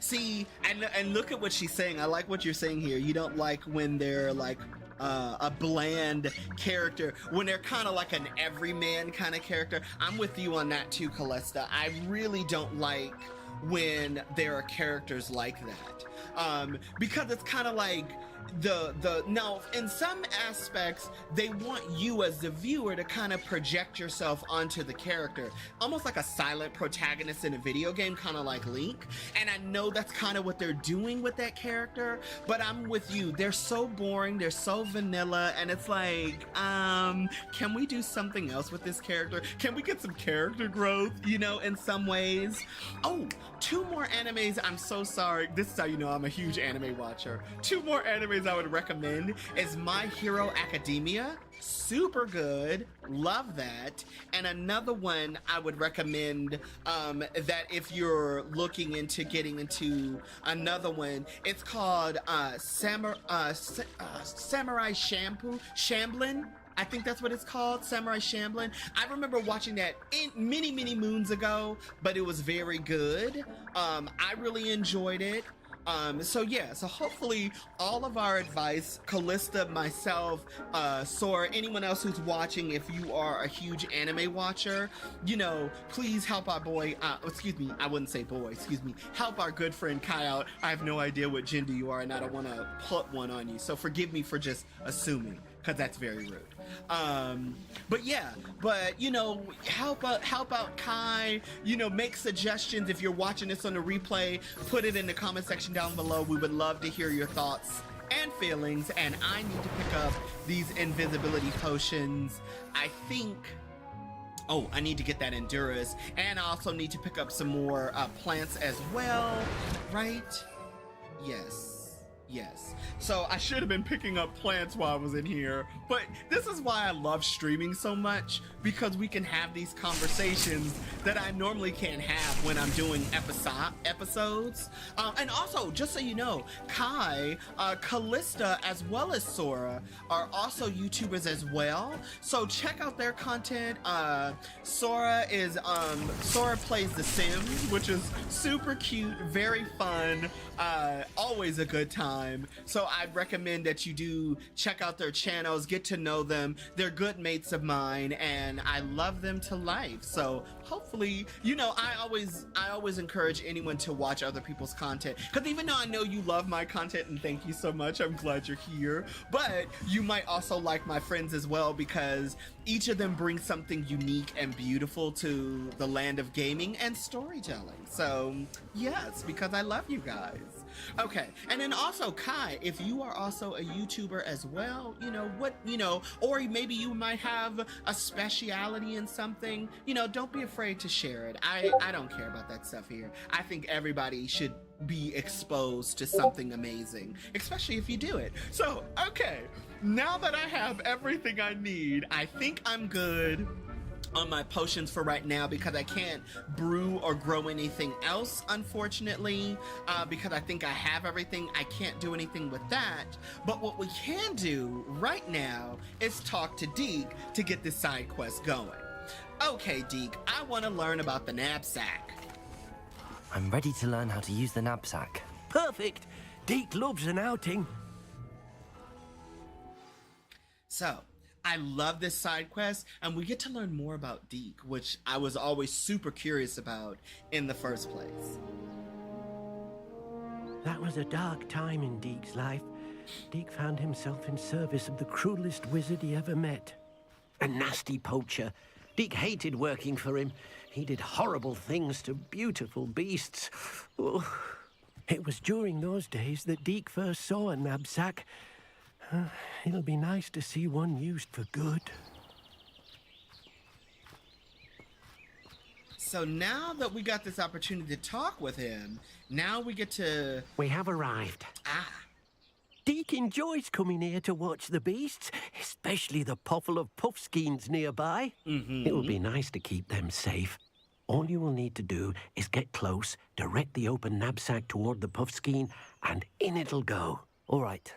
See, and look at what she's saying. I like what you're saying here. You don't like when they're like a bland character, when they're kind of like an everyman kind of character. I'm with you on that too, Callista. I really don't like when there are characters like that, because it's kind of like now in some aspects they want you as the viewer to kind of project yourself onto the character, almost like a silent protagonist in a video game, kind of like Link. And I know that's kind of what they're doing with that character, but I'm with you. They're so boring, they're so vanilla, and it's like, can we do something else with this character? Can we get some character growth, you know, in some ways? Oh, 2 more animes. I'm so sorry. This is how you know I'm a huge anime watcher. 2 more animes animes I would recommend is My Hero Academia. Super good, love that. And another one I would recommend that if you're looking into getting into another one, it's called Samurai Shamblin. I think that's what it's called, Samurai Shamblin. I remember watching that many moons ago, but it was very good. I really enjoyed it. So hopefully all of our advice, Callista, myself, Sora, anyone else who's watching, if you are a huge anime watcher, please help our boy, I wouldn't say boy, help our good friend Kai out. I have no idea what gender you are, and I don't want to put one on you, so forgive me for just assuming, because that's very rude. Help out Kai, make suggestions. If you're watching this on the replay, put it in the comment section down below. We would love to hear your thoughts and feelings, and I need to pick up these invisibility potions. I think I need to get that Endurus, and I also need to pick up some more plants as well, right? Yes. So I should have been picking up plants while I was in here, but this is why I love streaming so much, because we can have these conversations that I normally can't have when I'm doing episodes. And also, just so you know, Kai, Callista, as well as Sora are also YouTubers as well. So check out their content. Sora plays The Sims, which is super cute, very fun, always a good time. So I'd recommend that you do check out their channels, get to know them. They're good mates of mine, and I love them to life. So hopefully, I always encourage anyone to watch other people's content, because even though I know you love my content, and thank you so much, I'm glad you're here, but you might also like my friends as well, because each of them brings something unique and beautiful to the land of gaming and storytelling. So yes, because I love you guys. Okay, and then also Kai, if you are also a YouTuber as well, or maybe you might have a speciality in something, don't be afraid to share it. I don't care about that stuff here. I think everybody should be exposed to something amazing, especially if you do it. So, okay, now that I have everything I need, I think I'm good on my potions for right now, because I can't brew or grow anything else, unfortunately, because I think I have everything. I can't do anything with that. But what we can do right now is talk to Deke to get this side quest going. Okay, Deke, I want to learn about the knapsack. I'm ready to learn how to use the knapsack. Perfect. Deke loves an outing. So, I love this side quest, and we get to learn more about Deke, which I was always super curious about in the first place. That was a dark time in Deke's life. Deke found himself in service of the cruelest wizard he ever met. A nasty poacher. Deke hated working for him. He did horrible things to beautiful beasts. Oh. It was during those days that Deke first saw a knapsack. It'll be nice to see one used for good. So now that we got this opportunity to talk with him, now we get to... We have arrived. Deke enjoys coming here to watch the beasts, especially the puffle of puffskeins nearby. It will be nice to keep them safe. All you will need to do is get close, direct the open knapsack toward the puffskein, and in it'll go. All right.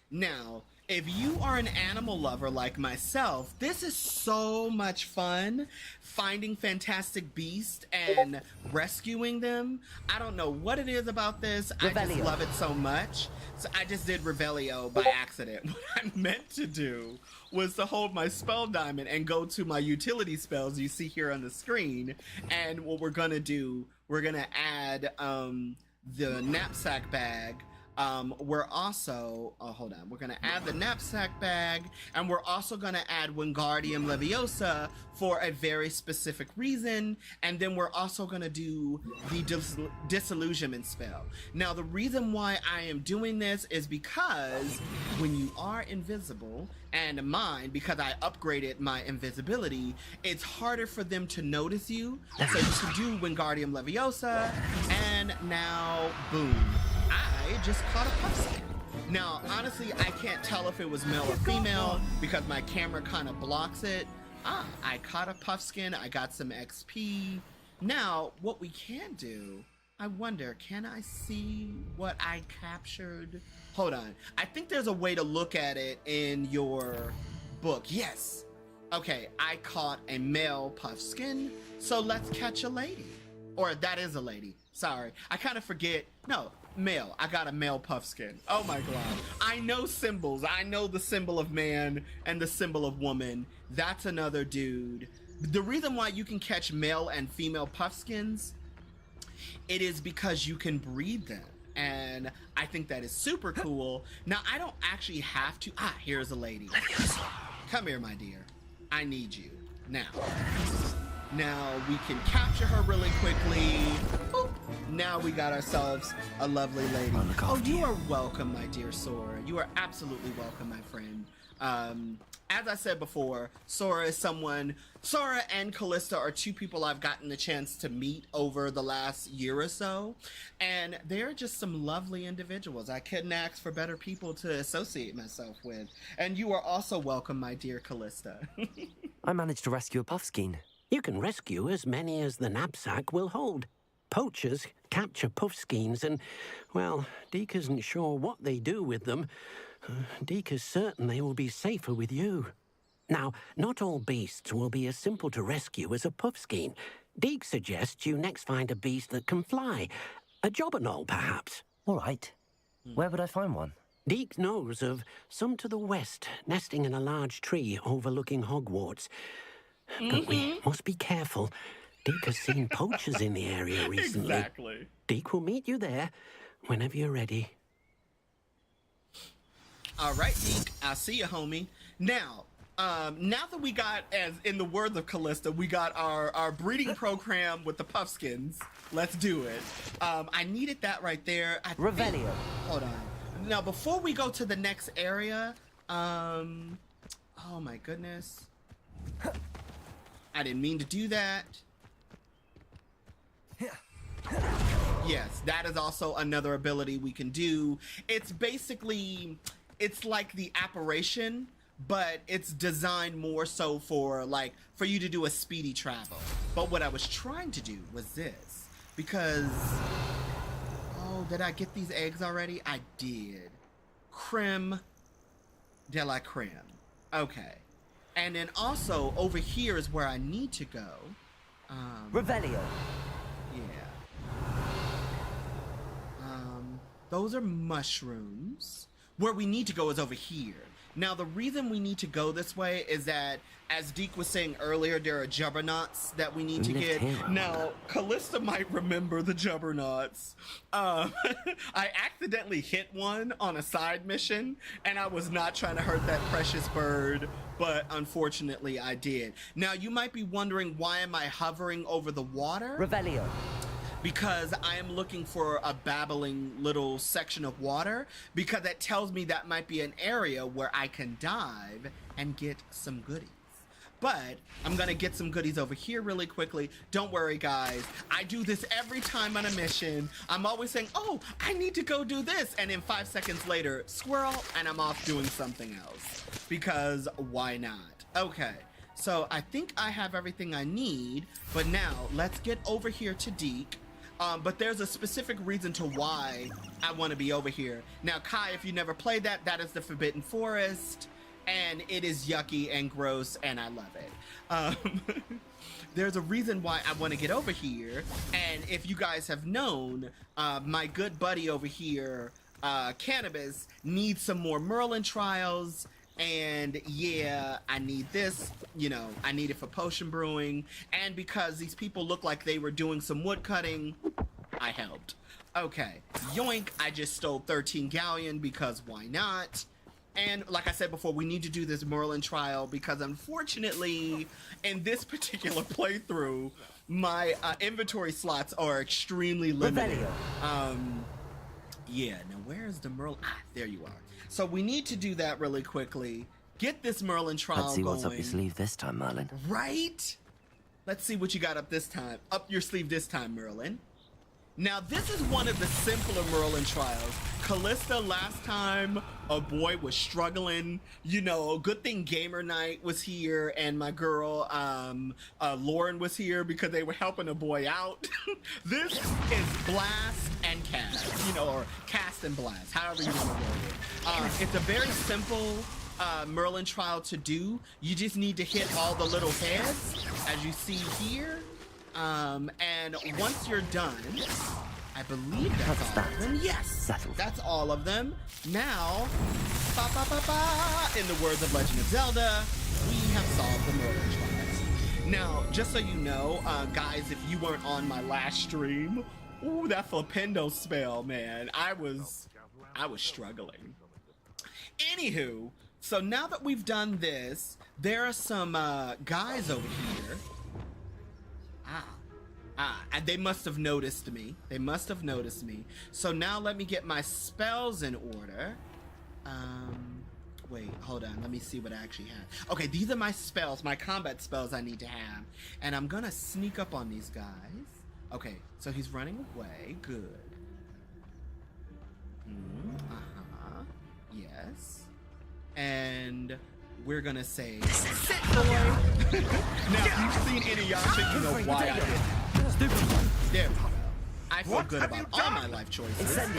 Now, if you are an animal lover like myself, this is so much fun, finding fantastic beasts and rescuing them. I don't know what it is about this. Revelio. I just love it so much. So I just did Revelio by accident. What I meant to do was to hold my spell diamond and go to my utility spells you see here on the screen. And what we're gonna do, we're gonna add the knapsack bag. We're also, hold on, we're gonna add the knapsack bag, and we're also gonna add Wingardium Leviosa for a very specific reason, and then we're also gonna do the disillusionment spell. Now, the reason why I am doing this is because when you are invisible, and mine, because I upgraded my invisibility, it's harder for them to notice you. So you can do Wingardium Leviosa, and now, boom. I just caught a puffskein. Now, honestly, I can't tell if it was male or female because my camera kind of blocks it. I caught a puffskin. I got some XP. Now, what we can do, I wonder, can I see what I captured? Hold on. I think there's a way to look at it in your book. Yes. Okay, I caught a male puffskin, so let's catch a lady. Or that is a lady. Sorry. I kind of forget. No, male. I got a male puffskin. Oh my god. I know symbols. I know the symbol of man and the symbol of woman. That's another dude. The reason why you can catch male and female puffskins, it is because you can breed them. And I think that is super cool. Now, I don't actually have to. Here's a lady. Come here, my dear. I need you. Now we can capture her really quickly. Boop. Now we got ourselves a lovely lady. Oh, you are welcome, my dear Sora. You are absolutely welcome, my friend. As I said before, Sora and Callista are two people I've gotten the chance to meet over the last year or so, and they're just some lovely individuals. I couldn't ask for better people to associate myself with. And you are also welcome, my dear Callista. I managed to rescue a puffskein. You can rescue as many as the knapsack will hold. Poachers capture puffskeins and, well, Deke isn't sure what they do with them. Deke is certain they will be safer with you. Now, not all beasts will be as simple to rescue as a puffskein. Deke suggests you next find a beast that can fly. A jobberknoll, perhaps. All right. Where would I find one? Deke knows of some to the west, nesting in a large tree overlooking Hogwarts. But we must be careful. Deke has seen poachers in the area recently. Exactly. Deke will meet you there whenever you're ready. All right, Deke. I'll see you, homie. Now that we got, as in the words of Callista, we got our breeding program with the puffskins. Let's do it. I needed that right there. Revelio. Hold on. Now, before we go to the next area, oh my goodness. I didn't mean to do that. Yes, that is also another ability we can do. It's basically, it's like the apparition, but it's designed more so for you to do a speedy travel. But what I was trying to do was this, because, oh, did I get these eggs already? I did. Creme de la creme. Okay. And then also over here is where I need to go. Revelio. Yeah. Those are mushrooms. Where we need to go is over here. Now, the reason we need to go this way is that, as Deke was saying earlier, there are jubbernauts that we need to get. Now, Callista might remember the jubbernauts. I accidentally hit one on a side mission, and I was not trying to hurt that precious bird, but unfortunately I did. Now, you might be wondering, why am I hovering over the water? Revelio. Because I am looking for a babbling little section of water, because that tells me that might be an area where I can dive and get some goodies. But I'm gonna get some goodies over here really quickly. Don't worry, guys. I do this every time on a mission. I'm always saying, oh, I need to go do this. And then 5 seconds later, squirrel, and I'm off doing something else. Because why not? Okay. So I think I have everything I need, but now let's get over here to Deke. But there's a specific reason to why I want to be over here. Now, Kai, if you never played that, that is the Forbidden Forest, and it is yucky and gross, and I love it. There's a reason why I want to get over here, and if you guys have known, my good buddy over here, Cannabis, needs some more Merlin trials. And yeah, I need this, I need it for potion brewing. And because these people look like they were doing some wood cutting, I helped. Okay, yoink, I just stole 13 galleon because why not? And like I said before, we need to do this Merlin trial because unfortunately, in this particular playthrough, my inventory slots are extremely limited. Yeah, now where is the Merlin? There you are. So we need to do that really quickly. Get this Merlin trial going. Let's see what's up your sleeve this time, Merlin. Right? Let's see what you got up your sleeve this time, Merlin. Now, this is one of the simpler Merlin trials. Callista, last time a boy was struggling, you know, good thing Gamer Night was here and my girl Lauren was here because they were helping a boy out. This is blast and cast, you know, or cast and blast, however you want to word it. It's a very simple Merlin trial to do. You just need to hit all the little heads, as you see here. And once you're done, I believe that's all of them. Yes, settled. That's all of them. Now, ba ba ba ba. In the words of Legend of Zelda, we have solved the Merlin trials. Now, just so you know, guys, if you weren't on my last stream, ooh, that Flipendo spell, man, I was struggling. Anywho, so now that we've done this, there are some guys over here. And they must have noticed me. They must have noticed me. So now let me get my spells in order. Wait, hold on. Let me see what I actually have. Okay, these are my spells, my combat spells I need to have. And I'm gonna sneak up on these guys. Okay, so he's running away. Good. Yes. And we're gonna say, sit, boy. Now, if you've seen Inuyasha, you know why I did that. There we go. I feel good about all my life choices. And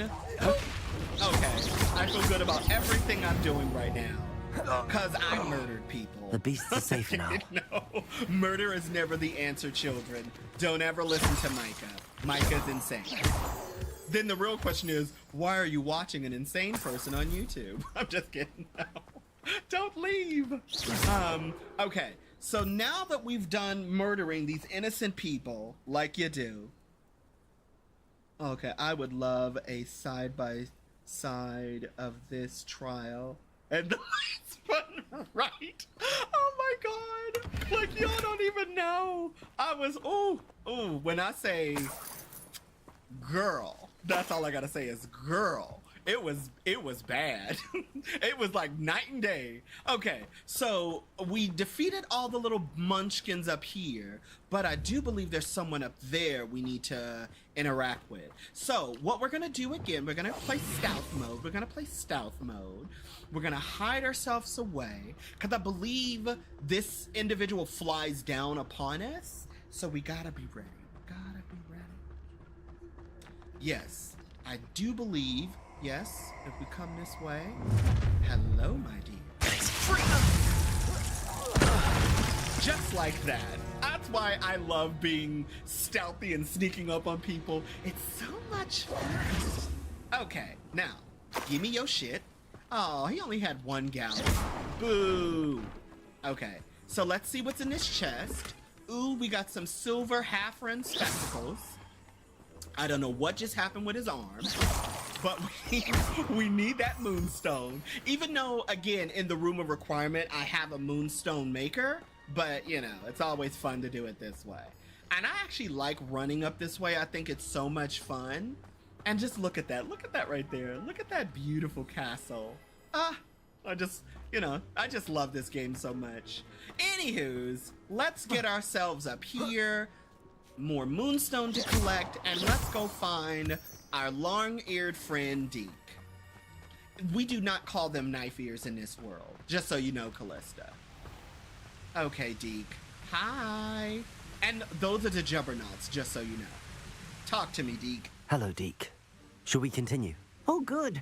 okay, I feel good about everything I'm doing right now. Cause I murdered people. The beasts are safe now. No, murder is never the answer, children. Don't ever listen to Micah. Micah's insane. Then the real question is, why are you watching an insane person on YouTube? I'm just kidding. No. Don't leave. Okay. So now that we've done murdering these innocent people, like you do. Okay, I would love a side-by-side of this trial. And the lights button right. Oh my god. Like, y'all don't even know. I was, ooh, when I say girl, that's all I gotta say is girl. It was bad. It was like night and day. Okay, so we defeated all the little munchkins up here, but I do believe there's someone up there we need to interact with. So what we're gonna do again, we're gonna play stealth mode. We're gonna hide ourselves away, because I believe this individual flies down upon us. So we gotta be ready. Yes, I do believe. Yes, if we come this way. Hello, my dear. Just like that. That's why I love being stealthy and sneaking up on people. It's so much fun. Okay, now, give me your shit. Oh, he only had 1 gallon. Boo. Okay, so let's see what's in this chest. Ooh, we got some silver half-run spectacles. I don't know what just happened with his arm, but we need that moonstone. Even though, again, in the room of requirement, I have a moonstone maker, but, you know, it's always fun to do it this way. And I actually like running up this way. I think it's so much fun. And just look at that. Look at that right there. Look at that beautiful castle. I just love this game so much. Anywho's, let's get ourselves up here. More moonstone to collect, and let's go find our long-eared friend Deke. We do not call them knife ears in this world, just so you know, Callista. Okay, Deke. Hi. And those are the jubbernauts, just so you know. Talk to me, Deke. Hello, Deke. Shall we continue? Oh, good.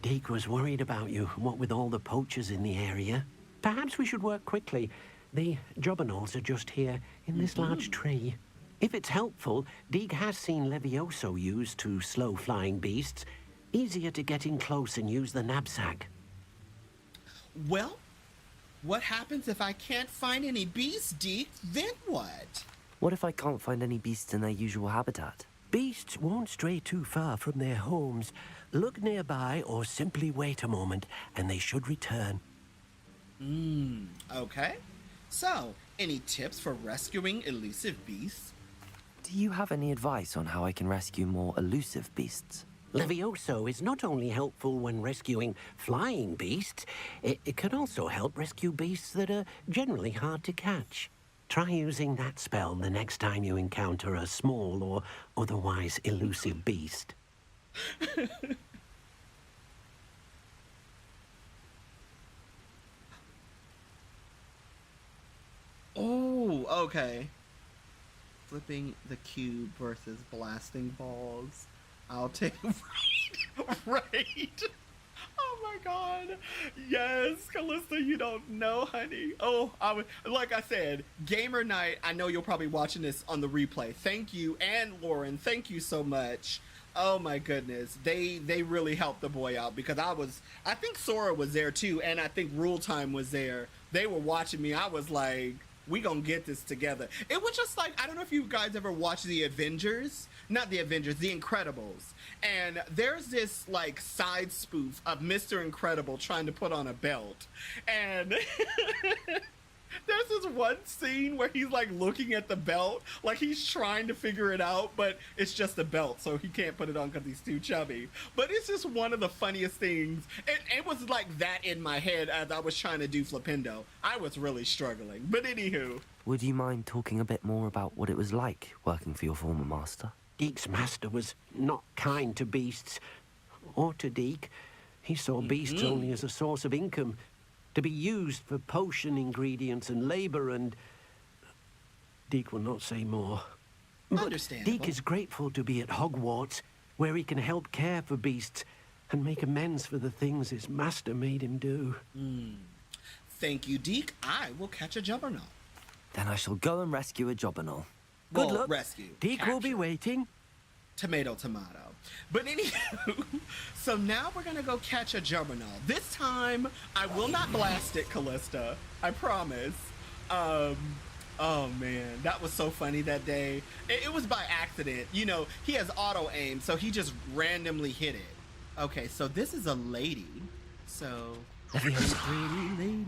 Deke was worried about you, what with all the poachers in the area. Perhaps we should work quickly. The jubbernauts are just here in this large tree. If it's helpful, Deke has seen Levioso used to slow flying beasts. Easier to get in close and use the knapsack. Well, what happens if I can't find any beasts, Deke? Then what? What if I can't find any beasts in their usual habitat? Beasts won't stray too far from their homes. Look nearby or simply wait a moment and they should return. Okay. So, any tips for rescuing elusive beasts? Do you have any advice on how I can rescue more elusive beasts? Levioso is not only helpful when rescuing flying beasts, it can also help rescue beasts that are generally hard to catch. Try using that spell the next time you encounter a small or otherwise elusive beast. Oh, okay. Flipping the cube versus blasting balls. I'll take right. Oh my god. Yes, Callista, you don't know, honey. Oh, like I said, gamer night. I know you're probably watching this on the replay. Thank you, and Lauren, thank you so much. Oh my goodness. They really helped the boy out because I think Sora was there too, and I think Rule Time was there. They were watching me. I was like, we gonna get this together. It was just like, I don't know if you guys ever watched The Avengers. Not The Avengers, The Incredibles. And there's this like side spoof of Mr. Incredible trying to put on a belt. And there's this one scene where he's like looking at the belt, like he's trying to figure it out, but it's just a belt, so he can't put it on because he's too chubby. But it's just one of the funniest things. It was like that in my head as I was trying to do Flipendo. I was really struggling. But anywho. Would you mind talking a bit more about what it was like working for your former master? Deek's master was not kind to beasts, or to Deek. He saw beasts only as a source of income, to be used for potion ingredients and labor, and Deek will not say more. Understandable. Deek is grateful to be at Hogwarts, where he can help care for beasts and make amends for the things his master made him do. Thank you, Deek. I will catch a juggernaut. Then I shall go and rescue a Jobberknoll. Good luck. Rescue. Deek will be waiting. Tomato. But anywho, so now we're gonna go catch a juggernaut. This time, I will not blast it, Callista. I promise. Oh man, that was so funny that day. It was by accident. You know, he has auto aim, so he just randomly hit it. Okay, so this is a lady. So, pretty lady.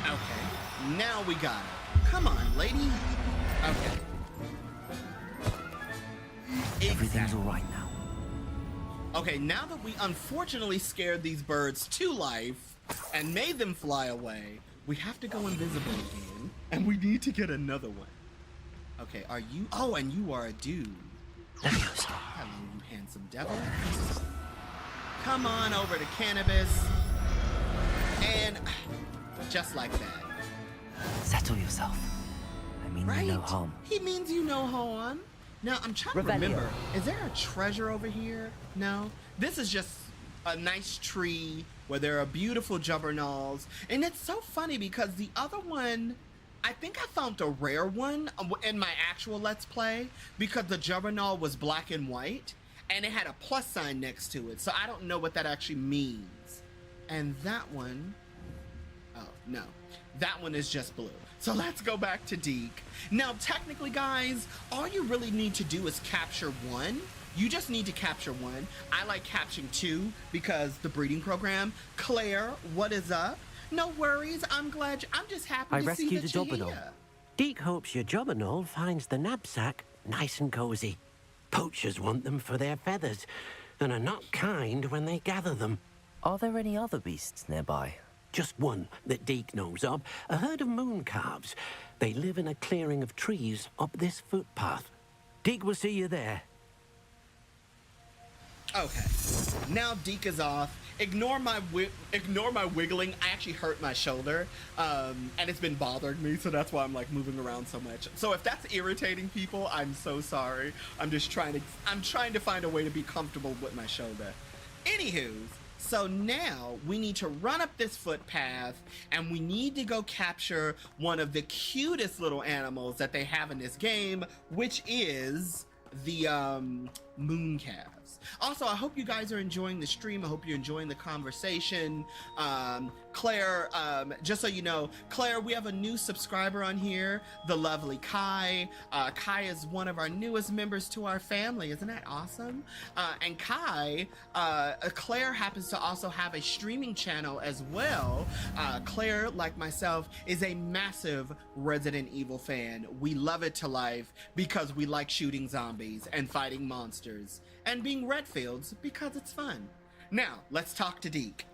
Okay, now we got it. Come on, lady. Okay. Everything's all right now. Okay, now that we unfortunately scared these birds to life and made them fly away, we have to go invisible again, and we need to get another one. Okay, are you? Oh, and you are a dude. Hello, you handsome devil. Come on over to Cannabis. And just like that. Settle yourself. I mean Right? you no harm. He means you no harm. Now, I'm trying to remember. Is there a treasure over here? No? This is just a nice tree where there are beautiful jubbernauls. And it's so funny because the other one, I think I found a rare one in my actual Let's Play because the jubbernaul was black and white and it had a plus sign next to it. So I don't know what that actually means. And that one, oh, no. That one is just blue. So let's go back to Deke. Now, technically, guys, all you really need to do is capture one. You just need to capture one. I like capturing two because the breeding program. Claire, what is up? No worries. I'm just happy to see that you're here. Deke hopes your jobberknoll finds the knapsack nice and cozy. Poachers want them for their feathers and are not kind when they gather them. Are there any other beasts nearby? Just one that Deke knows of, a herd of moon calves. They live in a clearing of trees up this footpath. Deke will see you there. Okay, now Deke is off. Ignore my wiggling. I actually hurt my shoulder, and it's been bothering me, so that's why I'm like moving around so much. So if that's irritating people, I'm so sorry. I'm trying to find a way to be comfortable with my shoulder. Anywho, so now we need to run up this footpath, and we need to go capture one of the cutest little animals that they have in this game, which is the moon calves. Also, I hope you guys are enjoying the stream. I hope you're enjoying the conversation. Claire, just so you know, Claire, we have a new subscriber on here, the lovely Kai. Kai is one of our newest members to our family. Isn't that awesome? And Kai, Claire happens to also have a streaming channel as well. Claire, like myself, is a massive Resident Evil fan. We love it to life because we like shooting zombies and fighting monsters and being Redfields because it's fun. Now, let's talk to Deke.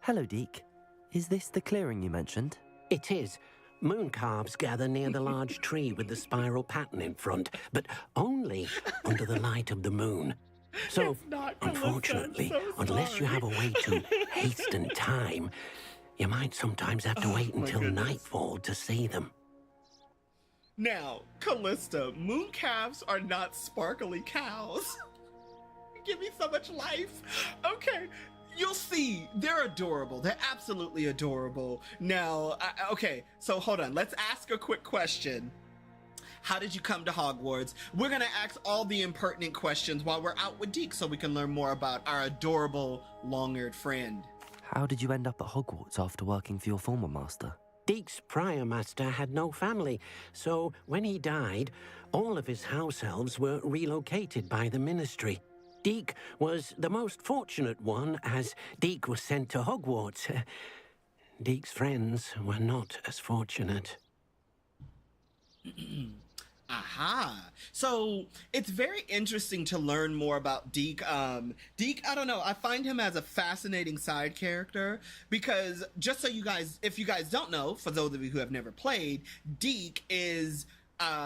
Hello, Deke. Is this the clearing you mentioned? It is. Mooncalves gather near the large tree with the spiral pattern in front, but only under the light of the moon. So, It's not Calista, unfortunately, I'm so unless you sorry. have a way to hasten time, you might sometimes have to wait my until goodness. nightfall to see them. Now, Callista, mooncalves are not sparkly cows. You give me so much life. Okay, you'll see. They're adorable. They're absolutely adorable. Now, okay, so hold on. Let's ask a quick question. How did you come to Hogwarts? We're gonna ask all the impertinent questions while we're out with Deke so we can learn more about our adorable long-eared friend. How did you end up at Hogwarts after working for your former master? Deke's prior master had no family, so when he died, all of his house elves were relocated by the ministry. Deke was the most fortunate one, as Deke was sent to Hogwarts. Deke's friends were not as fortunate. Aha. So it's very interesting to learn more about Deke. Deke, I don't know, I find him as a fascinating side character because just so you guys, if you guys don't know, for those of you who have never played, Deke is...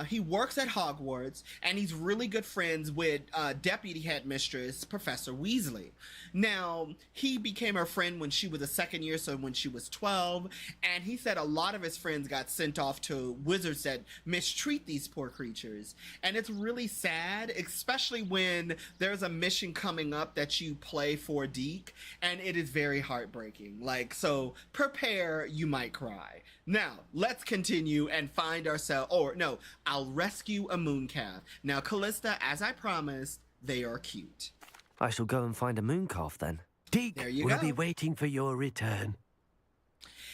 he works at Hogwarts, and he's really good friends with Deputy Headmistress Professor Weasley. Now, he became her friend when she was a second year, so when she was 12, and he said a lot of his friends got sent off to wizards that mistreat these poor creatures. And it's really sad, especially when there's a mission coming up that you play for Deke, and it is very heartbreaking. Like, so prepare, you might cry. Now, let's continue and find ourselves, or no, I'll rescue a mooncalf. Now, Callista, as I promised, they are cute. I shall go and find a mooncalf then. Deke, There you we'll go. be waiting for your return.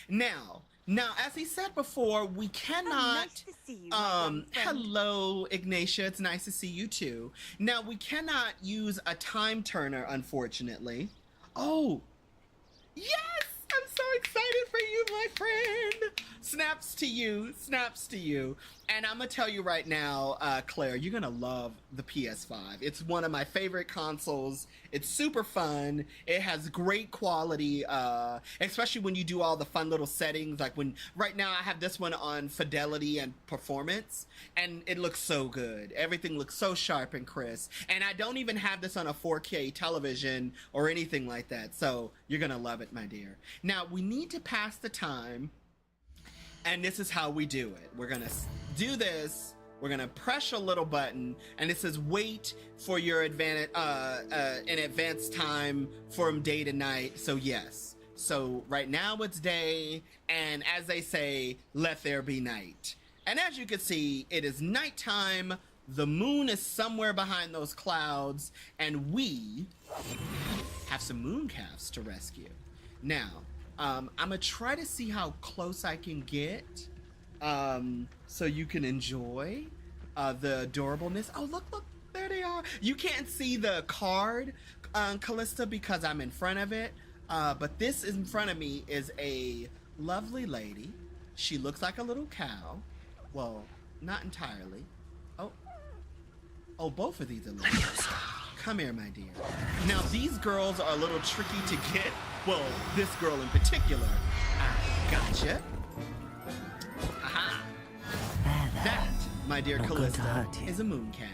Now, as he said before, we cannot, nice to see you, my young friend. hello, Ignatia, it's nice to see you too. Now, we cannot use a time turner, unfortunately. Oh, yes! I'm so excited for you, my friend. Snaps to you, snaps to you. And I'm gonna tell you right now, Claire, you're gonna love the PS5. It's one of my favorite consoles. It's super fun. It has great quality, especially when you do all the fun little settings. Like when, right now I have this one on fidelity and performance, and it looks so good. Everything looks so sharp and crisp. And I don't even have this on a 4K television or anything like that. So you're gonna love it, my dear. Now, we need to pass the time, and this is how we do it. We're gonna do this. We're gonna press a little button, and it says wait for your an advanced time from day to night. So yes. So right now it's day, and as they say, let there be night. And as you can see, it is nighttime. The moon is somewhere behind those clouds, and we have some mooncalves to rescue. Now, I'm gonna try to see how close I can get, so you can enjoy the adorableness. Oh, look, there they are. You can't see the card, Callista, because I'm in front of it, but this in front of me is a lovely lady. She looks like a little cow. Well, not entirely. Oh, both of these are little cows. Come here, my dear. Now, these girls are a little tricky to get. Well, this girl in particular. Gotcha. Aha. That, my dear Not going to Callista, hurt you. is a mooncalf.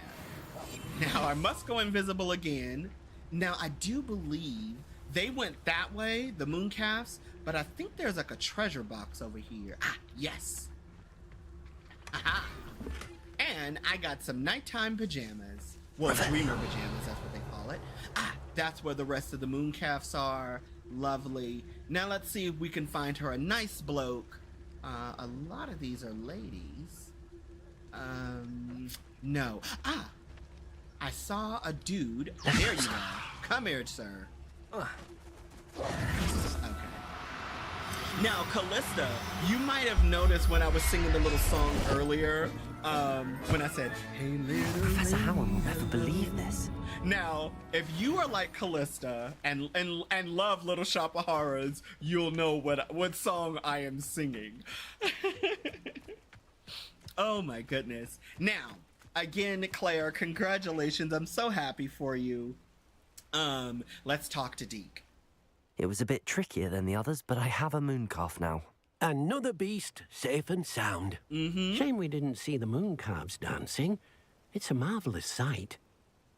Now, I must go invisible again. Now, I do believe they went that way, the mooncalves, but I think there's like a treasure box over here. Yes. Aha. And I got some nighttime pajamas. Well, dreamer pajamas, that's what they call it. That's where the rest of the mooncalves are. Lovely. Now let's see if we can find her a nice bloke. A lot of these are ladies. No. I saw a dude. There you are. Come here, sir. Okay. Now, Callista, you might have noticed when I was singing the little song earlier, when I said, "Hey, little Professor lady." Howard will never believe this. Now, if you are like Callista and love Little Shop of Horrors, you'll know what song I am singing. Oh my goodness. Now, again, Claire, congratulations. I'm so happy for you. Let's talk to Deke. It was a bit trickier than the others, but I have a mooncalf now. Another beast, safe and sound. Shame we didn't see the moon calves dancing. It's a marvelous sight.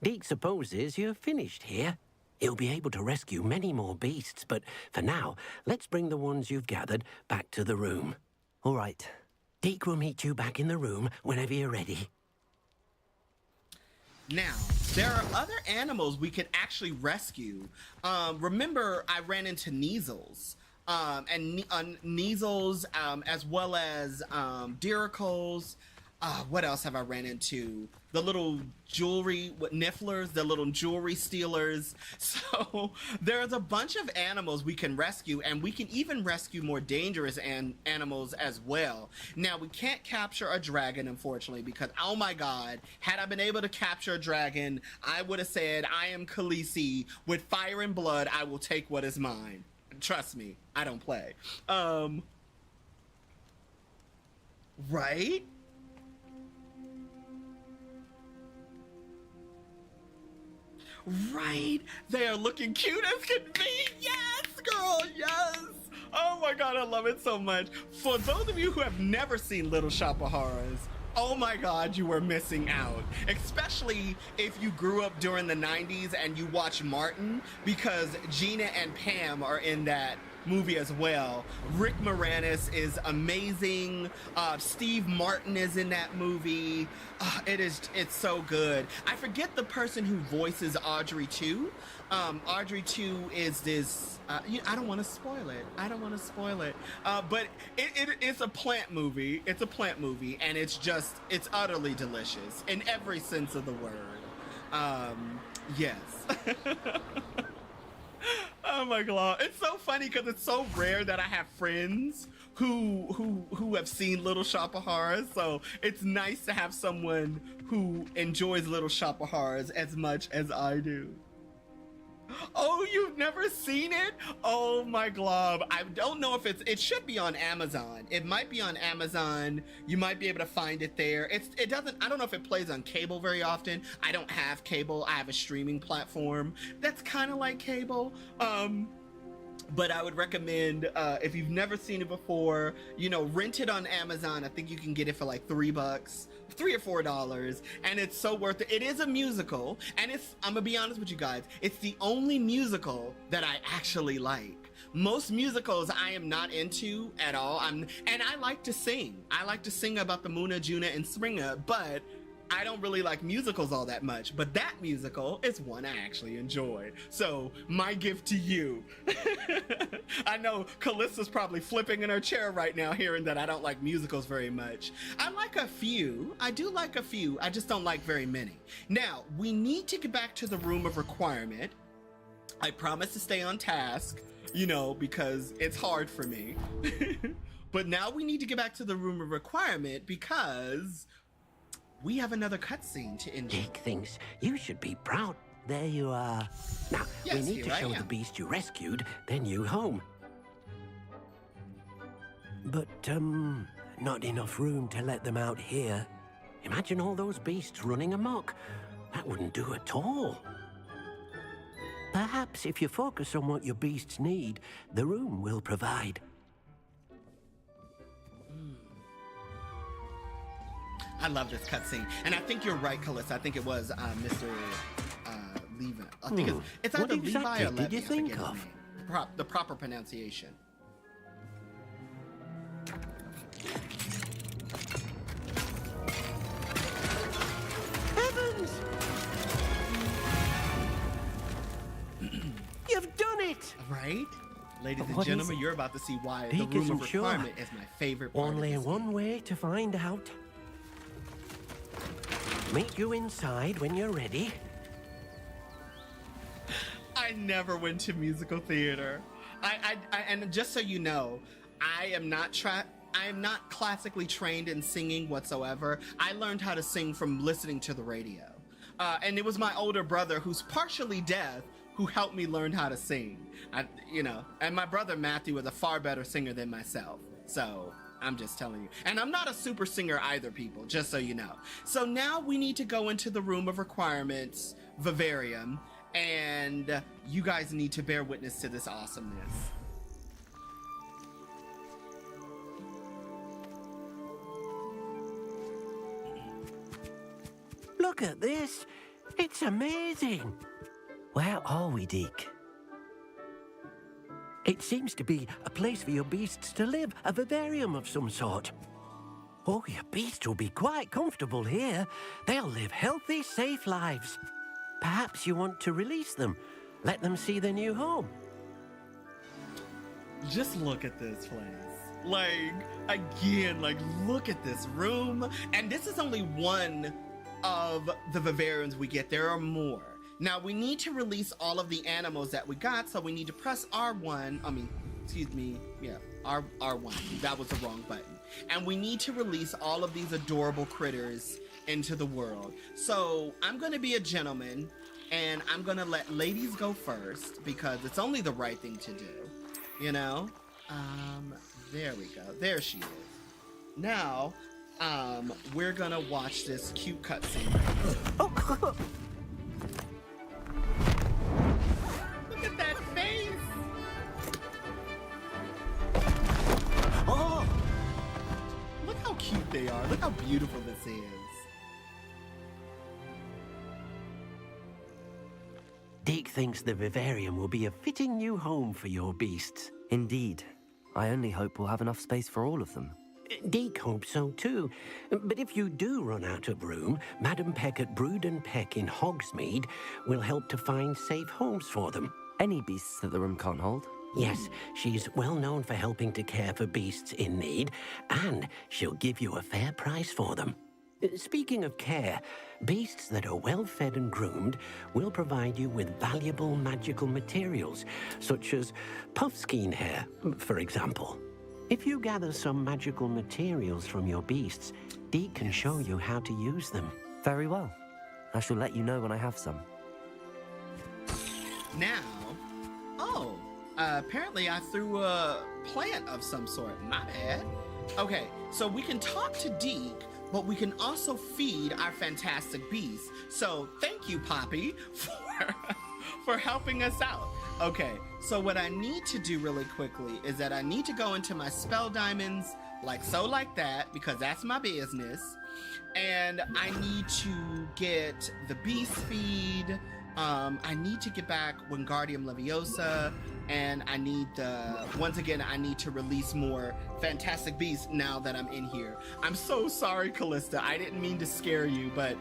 Deke supposes you're finished here. He'll be able to rescue many more beasts, but for now, let's bring the ones you've gathered back to the room. All right. Deke will meet you back in the room whenever you're ready. Now, there are other animals we could actually rescue. Remember, I ran into Neasels. Neasels, as well as Diricles. What else have I ran into? The little jewelry, nifflers, the little jewelry stealers. So there's a bunch of animals we can rescue, and we can even rescue more dangerous animals as well. Now, we can't capture a dragon, unfortunately, because, oh my god, had I been able to capture a dragon, I would have said, I am Khaleesi. With fire and blood, I will take what is mine. Trust me, I don't play. Right? Right? They are looking cute as can be. Yes, girl, yes. Oh my god, I love it so much. For those of you who have never seen Little Shop of Horrors, oh my god, you were missing out. Especially if you grew up during the 90s and you watch Martin, because Gina and Pam are in that movie as well. Rick Moranis is amazing. Steve Martin is in that movie. It's so good. I forget the person who voices Audrey 2. Audrey 2 is this, I don't want to spoil it. But it's a plant movie. It's a plant movie, and it's utterly delicious in every sense of the word. Yes. Oh my god, it's so funny because it's so rare that I have friends who have seen Little Shop of Horrors, so it's nice to have someone who enjoys Little Shop of Horrors as much as I do. Oh, you've never seen it? Oh my glob. I don't know if it should be on Amazon. It might be on Amazon. You might be able to find it there. I don't know if it plays on cable very often. I don't have cable. I have a streaming platform that's kind of like cable. But I would recommend, if you've never seen it before, rent it on Amazon. I think you can get it for like $3, $3 or $4, and it's so worth it. It is a musical, and I'm gonna be honest with you guys, it's the only musical that I actually like. Most musicals I am not into at all. And I like to sing. I like to sing about the Muna, Juna, and Springer, but I don't really like musicals all that much, but that musical is one I actually enjoy. So, my gift to you. I know Callista's probably flipping in her chair right now hearing that I don't like musicals very much. I like a few. I do like a few. I just don't like very many. Now, we need to get back to the Room of Requirement. I promise to stay on task, because it's hard for me. But now we need to get back to the Room of Requirement because we have another cutscene to enjoy. Deke thinks you should be proud. There you are. Now, yes, we need to show the beast you rescued their new home. But, not enough room to let them out here. Imagine all those beasts running amok. That wouldn't do at all. Perhaps if you focus on what your beasts need, the room will provide. I love this cutscene, and I think you're right, Callista. I think it was Mr. Levi. I think it's either What Levi exactly or Levi. did you think of? The proper pronunciation. Heavens! You've done it! Right? Ladies and What is gentlemen, it? you're about to see why Deke the Room isn't of sure. Requirement is my favorite part Only of this one way to find out. Meet you inside when you're ready. I never went to musical theater. And just so you know, I am not classically trained in singing whatsoever. I learned how to sing from listening to the radio. And it was my older brother, who's partially deaf, who helped me learn how to sing. And my brother Matthew was a far better singer than myself. So I'm just telling you. And I'm not a super singer either, people, just so you know. So now we need to go into the Room of Requirements, Vivarium, and you guys need to bear witness to this awesomeness. Look at this. It's amazing. Where are we, Deke? It seems to be a place for your beasts to live, a vivarium of some sort. Oh, your beasts will be quite comfortable here. They'll live healthy, safe lives. Perhaps you want to release them, let them see their new home. Just look at this place. Like, again, like, look at this room. And this is only one of the vivariums we get. There are more. Now, we need to release all of the animals that we got, so we need to press R1. R1. That was the wrong button. And we need to release all of these adorable critters into the world. So, I'm going to be a gentleman, and I'm going to let ladies go first, because it's only the right thing to do. You know? There we go. There she is. Now, we're going to watch this cute cutscene right here. Oh, Look at that face! oh! Look how cute they are. Look how beautiful this is. Deke thinks the vivarium will be a fitting new home for your beasts. Indeed. I only hope we'll have enough space for all of them. Deke hopes so too. But if you do run out of room, Madam Peck at Brood and Peck in Hogsmeade will help to find safe homes for them. Any beasts that the room can't hold? Yes, she's well known for helping to care for beasts in need, and she'll give you a fair price for them. Speaking of care, beasts that are well fed and groomed will provide you with valuable magical materials, such as puffskein hair, for example. If you gather some magical materials from your beasts, Deke can show you how to use them. Very well. I shall let you know when I have some. Now, apparently I threw a plant of some sort. My bad. Okay, so we can talk to Deke, but we can also feed our fantastic beasts. So thank you, Poppy, for helping us out. Okay, so what I need to do really quickly is that I need to go into my spell diamonds, like that, because that's my business. And I need to get the beast feed. I need to get back Wingardium Leviosa, and I need once again, I need to release more fantastic beasts now that I'm in here. I'm so sorry, Callista. I didn't mean to scare you, but,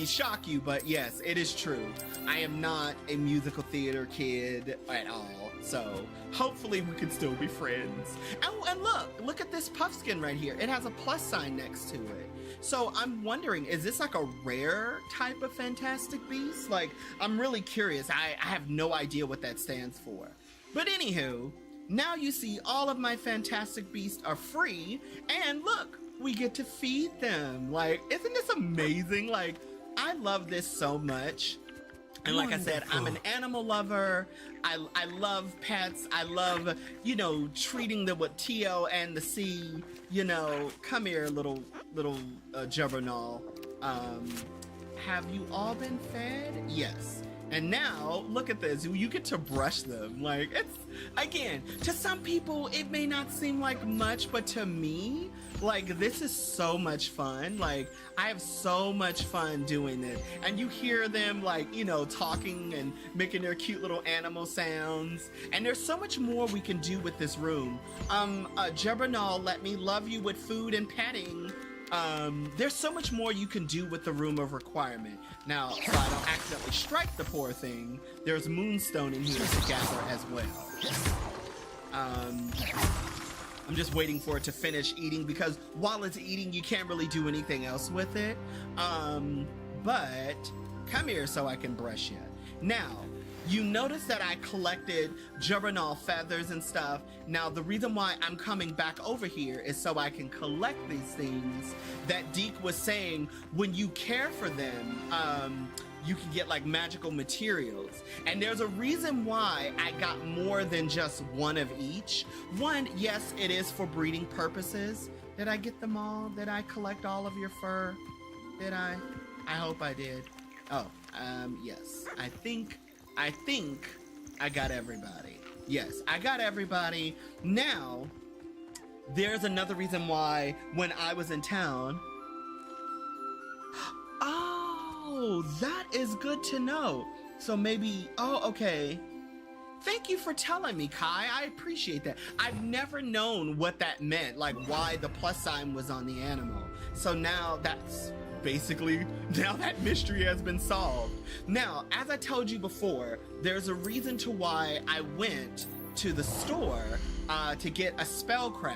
shock you, but yes, it is true. I am not a musical theater kid at all, so hopefully we can still be friends. Oh, and look at this puffskin right here. It has a plus sign next to it. So I'm wondering, is this like a rare type of fantastic beast? Like, I'm really curious. I have no idea what that stands for. But anywho, now you see all of my fantastic beasts are free, and look, we get to feed them. Like, isn't this amazing? Like, I love this so much. And like I said, I'm an animal lover. I love pets. I love, treating them with Tio and the sea. Come here, little Juggernaut. Have you all been fed? Yes. And now, look at this. You get to brush them. Like, it's, again, to some people, it may not seem like much, but to me, like, this is so much fun. Like, I have so much fun doing this. And you hear them, like, talking and making their cute little animal sounds. And there's so much more we can do with this room. Jebernal, let me love you with food and petting. There's so much more you can do with the Room of Requirement. Now, so I don't accidentally strike the poor thing, there's Moonstone in here to gather as well. I'm just waiting for it to finish eating, because while it's eating, you can't really do anything else with it. But come here so I can brush you. Now, you notice that I collected Jubernal feathers and stuff. Now, the reason why I'm coming back over here is so I can collect these things that Deke was saying, when you care for them, you can get like magical materials. And there's a reason why I got more than just one of each. One, yes, it is for breeding purposes. Did I get them all? Did I collect all of your fur? Did I? I hope I did. Oh, yes. I think I got everybody. Yes, I got everybody. Now, there's another reason why when I was in town... Oh, Oh, that is good to know. So maybe, oh, okay. Thank you for telling me, Kai. I appreciate that. I've never known what that meant, like why the plus sign was on the animal. So now that's basically, now that mystery has been solved. Now, as I told you before, there's a reason to why I went to the store to get a spellcraft.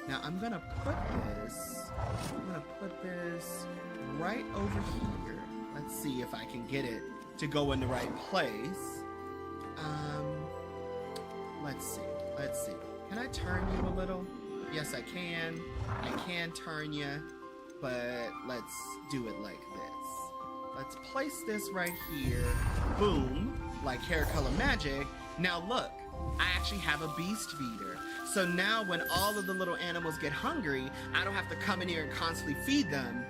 Now I'm gonna put this right over here. Let's see if I can get it to go in the right place. Let's see. Can I turn you a little? Yes, I can. I can turn you, but let's do it like this. Let's place this right here. Boom, like hair color magic. Now look, I actually have a beast feeder. So now when all of the little animals get hungry, I don't have to come in here and constantly feed them,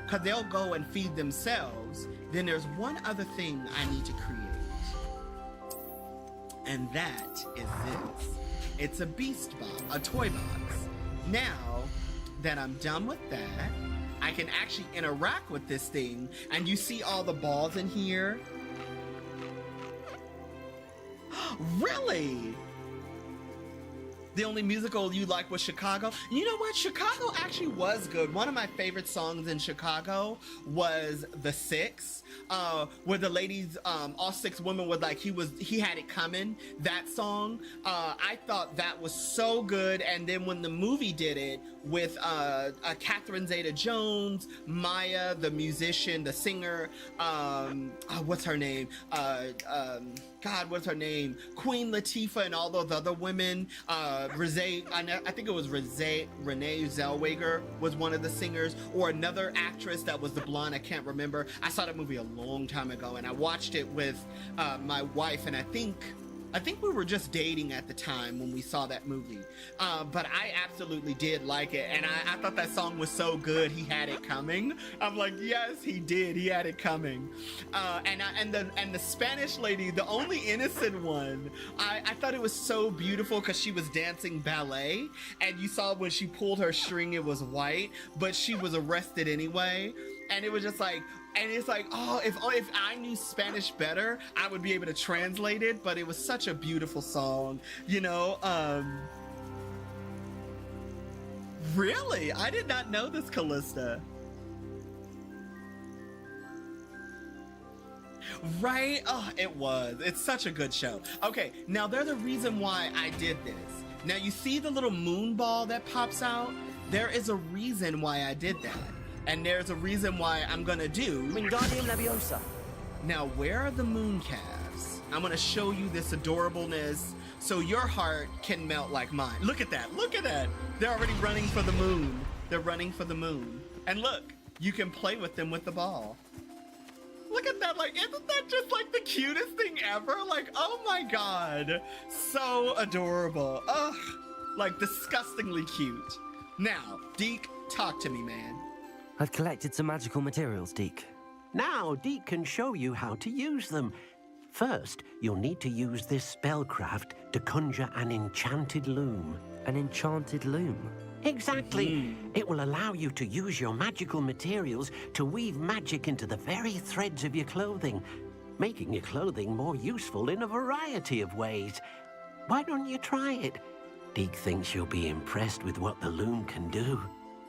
because they'll go and feed themselves. Then there's one other thing I need to create. And that is this. It's a beast box, a toy box. Now that I'm done with that, I can actually interact with this thing, and you see all the balls in here? Really? The only musical you like was Chicago? You know what? Chicago actually was good. One of my favorite songs in Chicago was The Six, where the ladies, all six women were like, he had it coming. That song, I thought that was so good. And then when the movie did it with Catherine Zeta-Jones, Maya, the musician, the singer, what's her name? What's her name? Queen Latifah and all those other women. I think it was Renee Zellweger was one of the singers, or another actress that was the blonde. I can't remember. I saw that movie a long time ago, and I watched it with my wife, and I think we were just dating at the time when we saw that movie. But I absolutely did like it. And I thought that song was so good. He had it coming. I'm like, yes, he did. He had it coming. And the Spanish lady, the only innocent one, I thought it was so beautiful because she was dancing ballet. And you saw when she pulled her string, it was white, but she was arrested anyway. And it was just like, and it's like, if I knew Spanish better, I would be able to translate it. But it was such a beautiful song, you know. Really? I did not know this, Callista. Right? Oh, it was. It's such a good show. Okay, now there's a reason why I did this. Now you see the little moon ball that pops out? There is a reason why I did that. And there's a reason why I'm gonna do... Wingardium Leviosa. Now, where are the moon calves? I'm gonna show you this adorableness so your heart can melt like mine. Look at that, look at that. They're already running for the moon. They're running for the moon. And look, you can play with them with the ball. Look at that, like, isn't that just like the cutest thing ever? Like, oh my God, so adorable. Ugh, like disgustingly cute. Now, Deke, talk to me, man. I've collected some magical materials, Deke. Now, Deke can show you how to use them. First, you'll need to use this spellcraft to conjure an enchanted loom. An enchanted loom? Exactly. It will allow you to use your magical materials to weave magic into the very threads of your clothing, making your clothing more useful in a variety of ways. Why don't you try it? Deke thinks you'll be impressed with what the loom can do.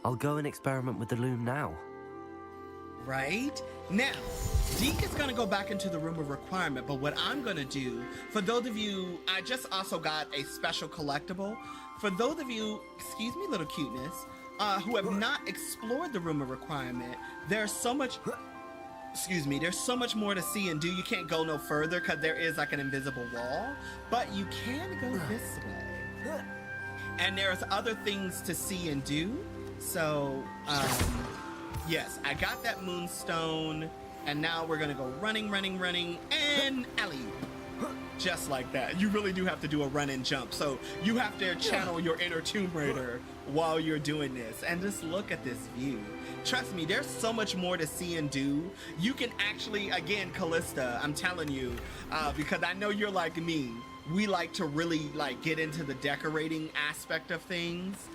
I'll go and experiment with the loom now. Right? Now, Deke is going to go back into the room of requirement, but what I'm going to do, for those of you, I just also got a special collectible. For those of you, excuse me, little cuteness, who have not explored the room of requirement, there's so much, there's so much more to see and do. You can't go no further because there is like an invisible wall, but you can go this way. And there's other things to see and do. So, yes, I got that moonstone, and now we're gonna go running, and alley-oop. Just like that. You really do have to do a run and jump, so you have to channel your inner Tomb Raider while you're doing this, and just look at this view. Trust me, there's so much more to see and do. You can actually, again, Callista, I'm telling you, because I know you're like me, we like to really like get into the decorating aspect of things.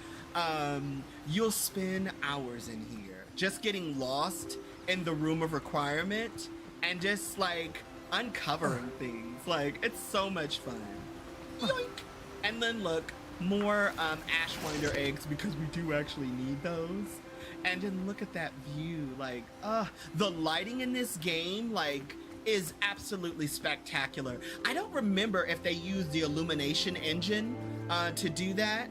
You'll spend hours in here just getting lost in the room of requirement and just like uncovering things. Like, it's so much fun. Yoink! And then look, more Ashwinder eggs, because we do actually need those. And then look at that view. Like, the lighting in this game, like, is absolutely spectacular. I don't remember if they used the illumination engine to do that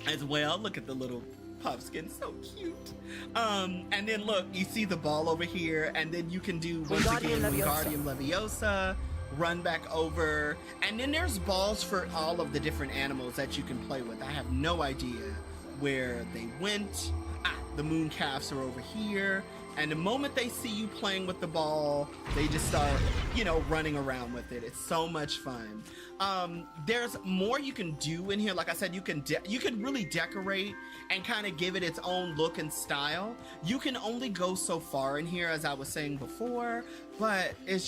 as well. Look at the little puffskin, so cute. And then look, you see the ball over here, and then you can do once again Wingardium Leviosa, run back over, and then there's balls for all of the different animals that you can play with. I have no idea where they went. The moon calves are over here, and the moment they see you playing with the ball, they just start, you know, running around with it. It's so much fun. There's more you can do in here. Like I said, you can really decorate and kind of give it its own look and style. You can only go so far in here, as I was saying before, but it's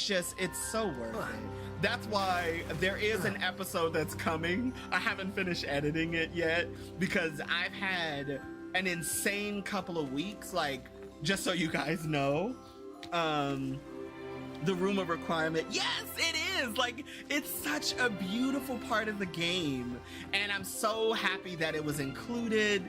so worth it. That's why there is an episode that's coming. I haven't finished editing it yet because I've had an insane couple of weeks, like, just so you guys know. The room of requirement, yes, it is, like, it's such a beautiful part of the game, and I'm so happy that it was included.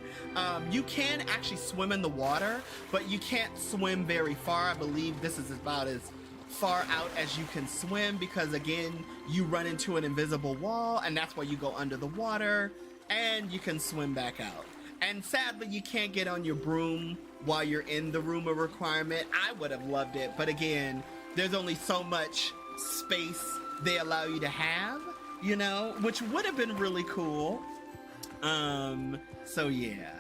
You can actually swim in the water, but you can't swim very far. I believe this is about as far out as you can swim, because again, you run into an invisible wall, and that's why you go under the water, and you can swim back out. And sadly, you can't get on your broom while you're in the room of requirement. I would have loved it, but again, there's only so much space they allow you to have, you know, which would have been really cool. So yeah.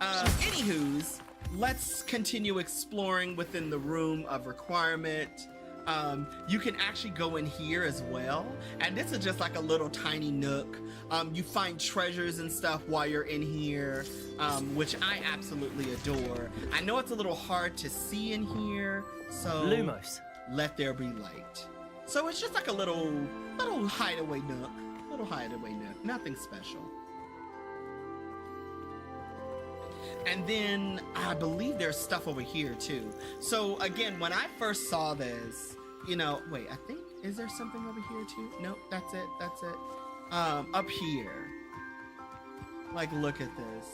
Anywho's, let's continue exploring within the room of requirement. You can actually go in here as well, and this is just like a little tiny nook. You find treasures and stuff while you're in here, which I absolutely adore. I know it's a little hard to see in here, so Lumos, let there be light. So it's just like a little hideaway nook, nothing special. And then I believe there's stuff over here too. So again, when I first saw this, you know, wait, I think, is there something over here too? Nope, that's it. Up here. Like, look at this.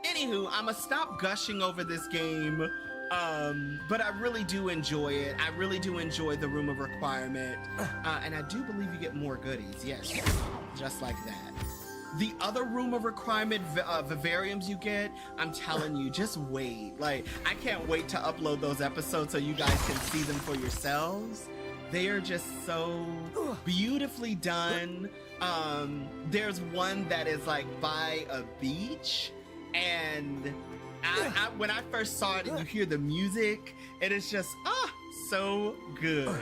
Anywho, I'ma stop gushing over this game, but I really do enjoy it. I really do enjoy the room of requirement, and I do believe you get more goodies, yes, just like that. The other room of requirement vivariums you get, I'm telling you, just wait. Like, I can't wait to upload those episodes so you guys can see them for yourselves. They are just so beautifully done. There's one that is like by a beach, and when I first saw it and you hear the music, it is just, so good.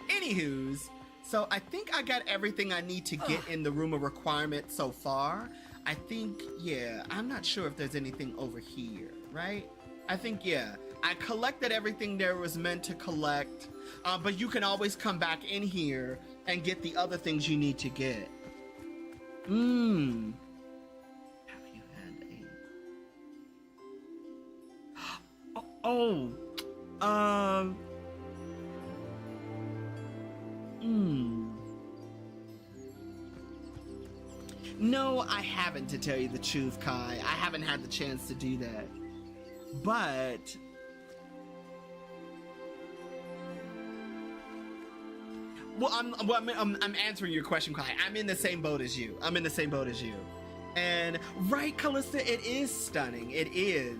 Anywho's, so I think I got everything I need to get in the room of requirement so far. I think, yeah, I'm not sure if there's anything over here, right? I think, yeah, I collected everything there was meant to collect, but you can always come back in here and get the other things you need to get. Have you had a... No, I haven't, to tell you the truth, Kai. I haven't had the chance to do that. But... Well, I'm answering your question, Kai. I'm in the same boat as you. And, right, Callista, it is stunning. It is.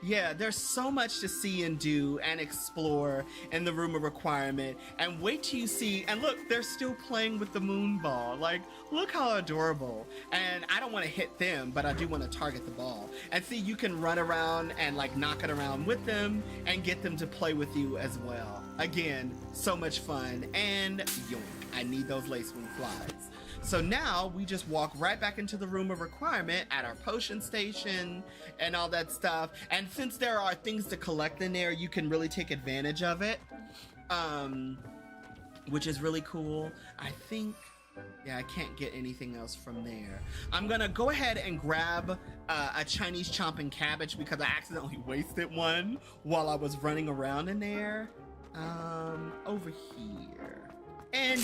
Yeah, there's so much to see and do and explore in the room of requirement. And wait till you see, and look, they're still playing with the moon ball. Like, look how adorable. And I don't want to hit them, but I do want to target the ball. And see, you can run around and like knock it around with them and get them to play with you as well. Again, so much fun. And yoink, I need those lacewing flies. So now we just walk right back into the room of requirement at our potion station and all that stuff. And since there are things to collect in there, you can really take advantage of it, which is really cool. I think Yeah, I can't get anything else from there. I'm gonna go ahead and grab a Chinese chomping cabbage because I accidentally wasted one while I was running around in there. Over here. And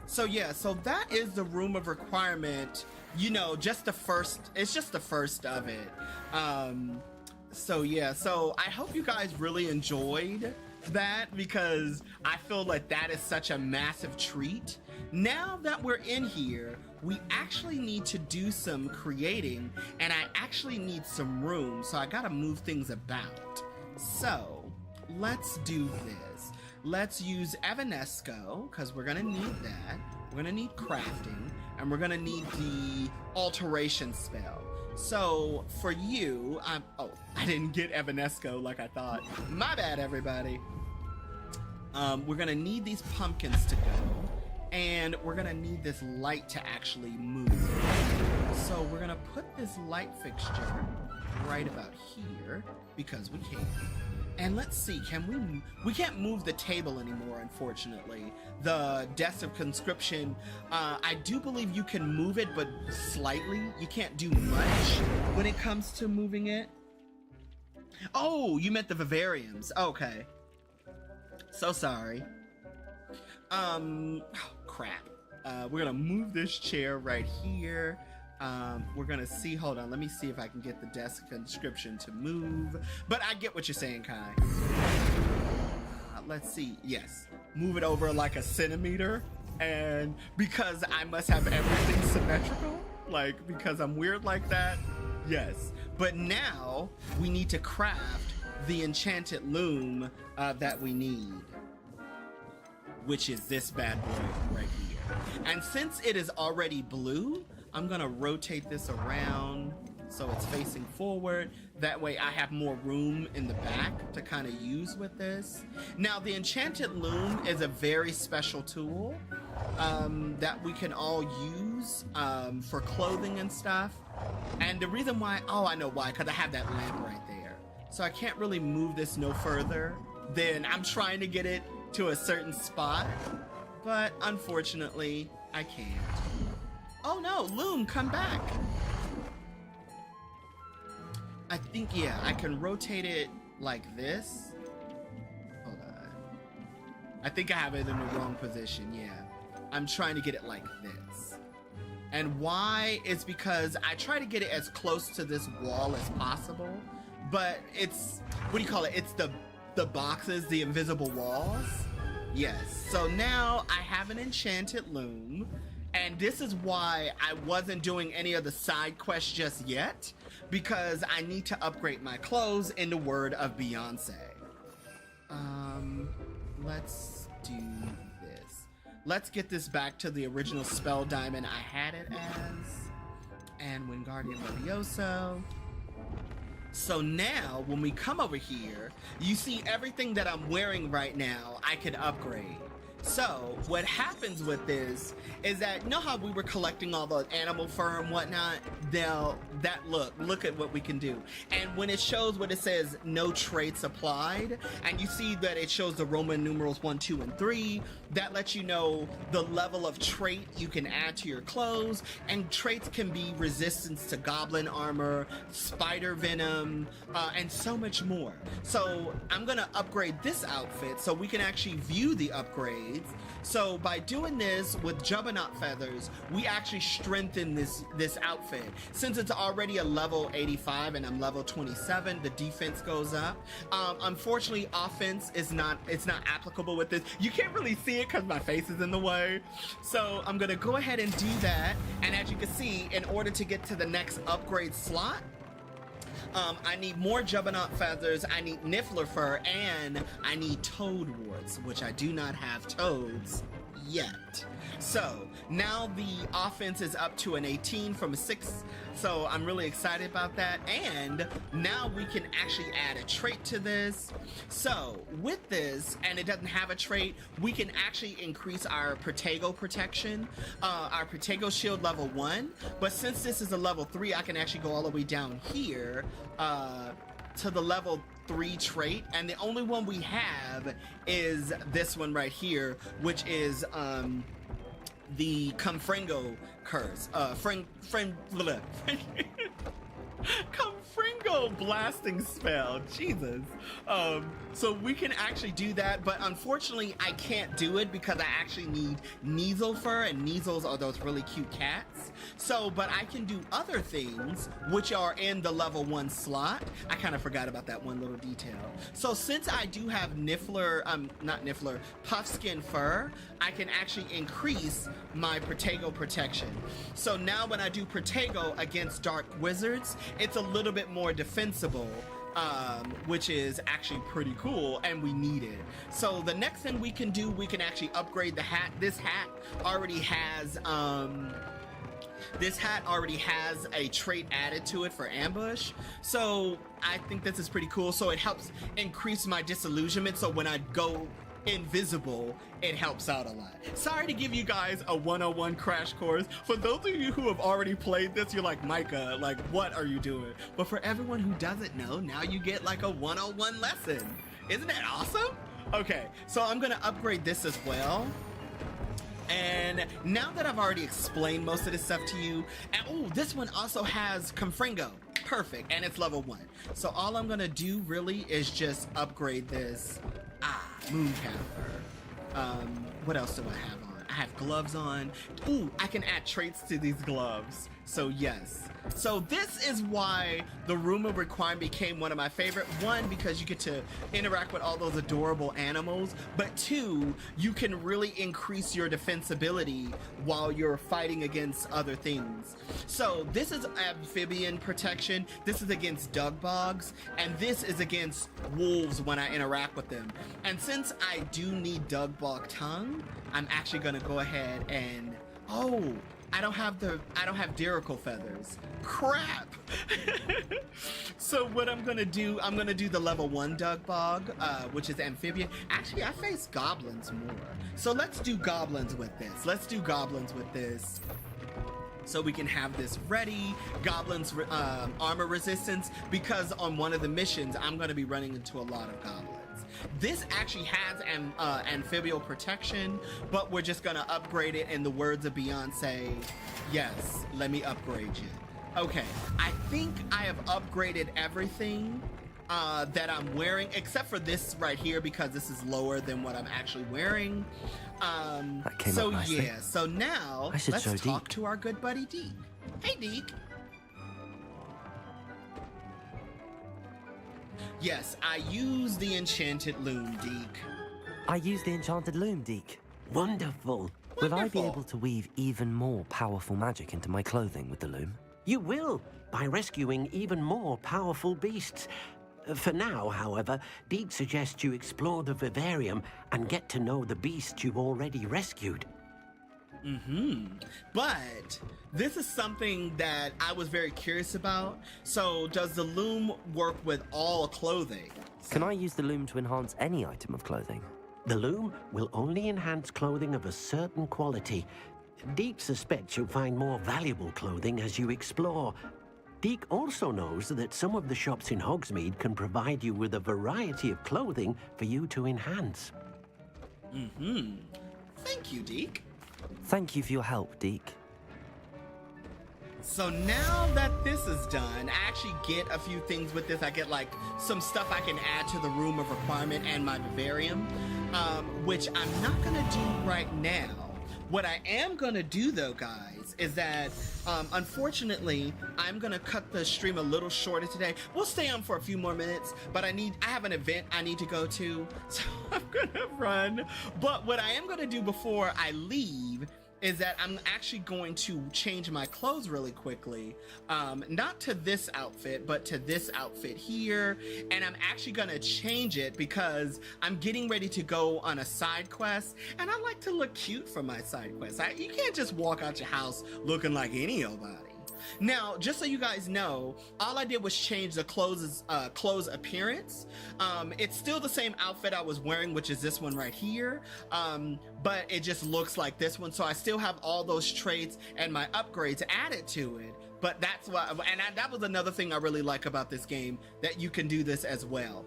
so yeah, so that is the room of requirement. You know, just the first, it's just the first of it. So yeah, so I hope you guys really enjoyed that because I feel like that is such a massive treat. Now that we're in here, we actually need to do some creating and I actually need some room, so I gotta move things about. So let's do this. Let's use Evanesco because we're gonna need that. We're gonna need crafting and we're gonna need the alteration spell. So for you, I didn't get Evanesco like I thought. My bad, everybody. We're gonna need these pumpkins to go, and we're gonna need this light to actually move. So we're gonna put this light fixture right about here because we can. And let's see, we can't move the table anymore, unfortunately. The desk of conscription, I do believe you can move it, but slightly. You can't do much when it comes to moving it. Oh, you meant the vivariums. Okay. So sorry. Oh, crap. We're gonna move this chair right here. We're gonna see, hold on, let me see if I can get the desk of conscription to move. But I get what you're saying, Kai. Let's see, yes. Move it over like a centimeter. And because I must have everything symmetrical, like because I'm weird like that, yes. But now we need to craft the enchanted loom that we need, which is this bad boy right here. And since it is already blue, I'm gonna rotate this around so it's facing forward. That way I have more room in the back to kind of use with this. Now the enchanted loom is a very special tool that we can all use for clothing and stuff. And the reason why, oh, I know why, because I have that lamp right there. So I can't really move this no further than I'm trying to get it to a certain spot, but unfortunately I can't. Oh no, loom, come back. I think, yeah, I can rotate it like this. Hold on. I think I have it in the wrong position, yeah. I'm trying to get it like this. And why is because I try to get it as close to this wall as possible, but it's, what do you call it? It's the boxes, the invisible walls. Yes, so now I have an enchanted loom, and this is why I wasn't doing any of the side quests just yet, because I need to upgrade my clothes in the word of Beyonce. Let's do this. Let's get this back to the original spell diamond I had it as, and Wingardium Levioso. So now, when we come over here, you see everything that I'm wearing right now, I can upgrade. So, what happens with this is that, you know how we were collecting all the animal fur and whatnot? Look at what we can do. And when it shows what it says, no traits applied, and you see that it shows the Roman numerals 1, 2, and 3, that lets you know the level of trait you can add to your clothes, and traits can be resistance to goblin armor, spider venom, and so much more. So I'm gonna upgrade this outfit so we can actually view the upgrades. So by doing this with Juggernaut feathers, we actually strengthen this outfit. Since it's already a level 85 and I'm level 27, the defense goes up. Unfortunately, offense is not applicable with this. You can't really see it because my face is in the way. So I'm gonna go ahead and do that. And as you can see, in order to get to the next upgrade slot, I need more Juggernaut feathers, I need Niffler fur, and I need toad warts, which I do not have toads yet. So now the offense is up to an 18 from a 6, so I'm really excited about that. And now we can actually add a trait to this. So with this, and it doesn't have a trait, we can actually increase our Protego protection, our Protego shield level 1. But since this is a level 3, I can actually go all the way down here to the level 3 trait, and the only one we have is this one right here, which is the Confringo curse. Confringo blasting spell. Jesus. So we can actually do that, but unfortunately I can't do it because I actually need Kneasel fur, and Kneasels are those really cute cats. So, but I can do other things which are in the level 1 slot. I kind of forgot about that one little detail. So since I do have Puffskin fur, I can actually increase my Protego protection. So now when I do Protego against dark wizards, it's a little bit more defensible, which is actually pretty cool, and we need it. So the next thing we can do, we can actually upgrade the hat. This hat already has a trait added to it for ambush. So I think this is pretty cool. So it helps increase my disillusionment. So when I go invisible, it helps out a lot. Sorry to give you guys a 101 crash course. For those of you who have already played this, you're like, Micah, like, what are you doing? But for everyone who doesn't know, now you get like a 101 lesson. Isn't that awesome? Okay, so I'm gonna upgrade this as well. And now that I've already explained most of this stuff to you, and oh, this one also has Confringo. Perfect, and it's level 1. So all I'm gonna do really is just upgrade this. Mooncalfer. What else do I have on? I have gloves on. Ooh, I can add traits to these gloves. So yes. So this is why the Room of Requiem became one of my favorite. 1, because you get to interact with all those adorable animals, but 2, you can really increase your defensibility while you're fighting against other things. So this is amphibian protection, this is against dugbogs, and this is against wolves when I interact with them. And since I do need dugbog tongue, I'm actually gonna go ahead and, oh, I don't have Dirical feathers. Crap! So what I'm gonna do the level 1 Dugbog, which is amphibian. Actually, I face goblins more. So let's do goblins with this. So we can have this ready. Goblins armor resistance, because on one of the missions, I'm gonna be running into a lot of goblins. This actually has amphibial protection, but we're just gonna upgrade it in the words of Beyonce. Yes, let me upgrade you. Okay, I think I have upgraded everything that I'm wearing, except for this right here, because this is lower than what I'm actually wearing. So yeah, so now let's talk to our good buddy Deke. Hey, Deke. Yes, I use the enchanted loom, Deke. I use the enchanted loom, Deke. Wonderful. Will I be able to weave even more powerful magic into my clothing with the loom? You will, by rescuing even more powerful beasts. For now, however, Deke suggests you explore the vivarium and get to know the beasts you've already rescued. But this is something that I was very curious about. So does the loom work with all clothing? Can I use the loom to enhance any item of clothing? The loom will only enhance clothing of a certain quality. Deke suspects you'll find more valuable clothing as you explore. Deke also knows that some of the shops in Hogsmeade can provide you with a variety of clothing for you to enhance. Thank you, Deke. Thank you for your help, Deke. So now that this is done, I actually get a few things with this. I get like some stuff I can add to the Room of Requirement and my vivarium, which I'm not gonna do right now. What I am gonna do though, guys, is that unfortunately I'm gonna cut the stream a little shorter today. We'll stay on for a few more minutes, but I have an event I need to go to, so I'm gonna run. But what I am gonna do before I leave is that I'm actually going to change my clothes really quickly, not to this outfit, but to this outfit here. And I'm actually gonna change it because I'm getting ready to go on a side quest, and I like to look cute for my side quest. You can't just walk out your house looking like any nobody. Now, just so you guys know, all I did was change the clothes appearance. It's still the same outfit I was wearing, which is this one right here, but it just looks like this one. So I still have all those traits and my upgrades added to it. But that's why, that was another thing I really like about this game, that you can do this as well.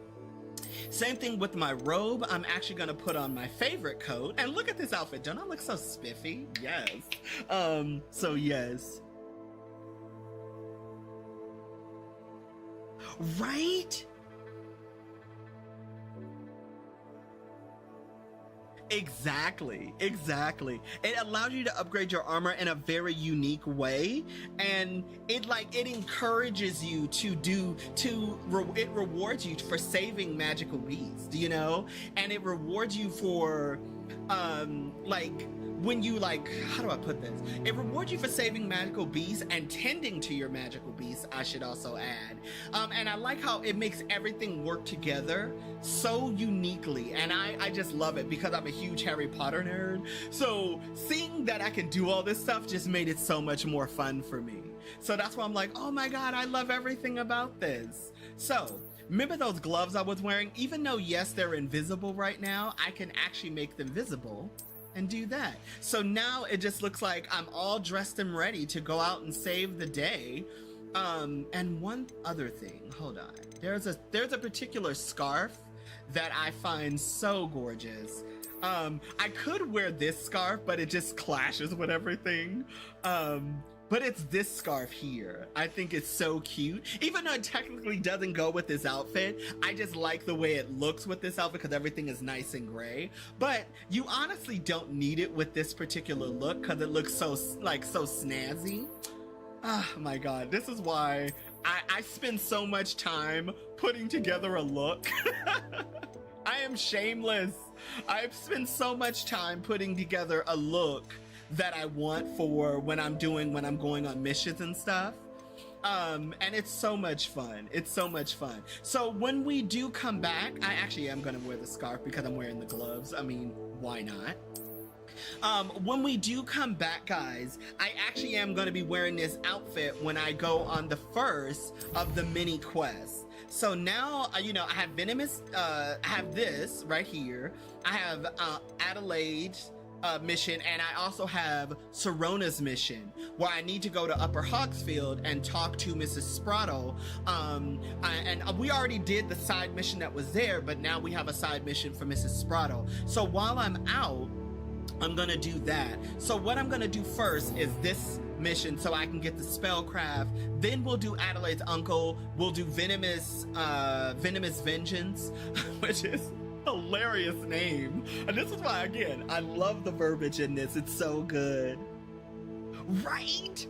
Same thing with my robe. I'm actually gonna put on my favorite coat. And look at this outfit. Don't I look so spiffy? Yes. So yes. Right? Exactly. It allows you to upgrade your armor in a very unique way, and it encourages you it rewards you for saving magical beasts, you know, and it rewards you for when you how do I put this? It rewards you for saving magical beasts and tending to your magical beasts, I should also add. And I like how it makes everything work together so uniquely, and I just love it because I'm a huge Harry Potter nerd. So seeing that I can do all this stuff just made it so much more fun for me. So that's why I'm like, oh my god, I love everything about this. So remember those gloves I was wearing? Even though, yes, they're invisible right now, I can actually make them visible and do that. So now it just looks like I'm all dressed and ready to go out and save the day. And one other thing, hold on. There's a particular scarf that I find so gorgeous. I could wear this scarf, but it just clashes with everything. But it's this scarf here. I think it's so cute. Even though it technically doesn't go with this outfit, I just like the way it looks with this outfit because everything is nice and gray. But you honestly don't need it with this particular look because it looks so snazzy. Oh my god, this is why I spend so much time putting together a look. I am shameless. I've spent so much time putting together a look that I want for when I'm going on missions and stuff. And it's so much fun. So when we do come back, I actually am gonna wear the scarf because I'm wearing the gloves. I mean, why not? When we do come back, guys, I actually am going to be wearing this outfit when I go on the first of the mini quests. So now, I have Venomous, I have this right here. I have Adelaide mission, and I also have Sorona's mission, where I need to go to Upper Hogsfield and talk to Mrs. Sprotto. And we already did the side mission that was there, but now we have a side mission for Mrs. Sprotto. So while I'm out, I'm gonna do that. So what I'm gonna do first is this mission so I can get the spellcraft. Then we'll do Adelaide's uncle. We'll do Venomous Vengeance, which is hilarious name. And this is why, again, I love the verbiage in this. It's so good. Right?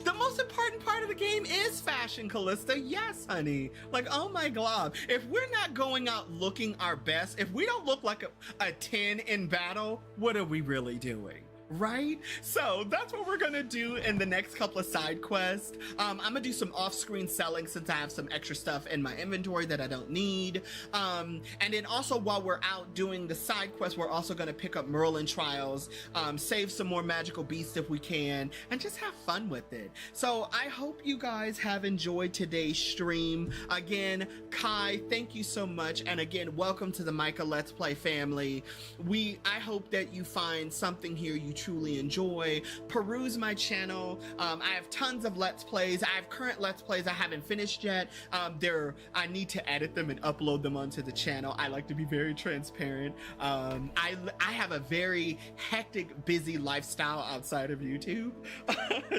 The most important part of the game is fashion, Callista. Yes, honey. Like, oh my god. If we're not going out looking our best, if we don't look like a 10 in battle, what are we really doing? Right? So that's what we're gonna do in the next couple of side quests. I'm gonna do some off-screen selling since I have some extra stuff in my inventory that I don't need. And then also while we're out doing the side quests, we're also gonna pick up Merlin trials, save some more magical beasts if we can, and just have fun with it. So I hope you guys have enjoyed today's stream. Again, Kai, thank you so much. And again, welcome to the Micah Let's Play family. I hope that you find something here you truly enjoy. Peruse my channel. I have tons of Let's Plays. I have current Let's Plays I haven't finished yet. I need to edit them and upload them onto the channel. I like to be very transparent. I have a very hectic, busy lifestyle outside of YouTube,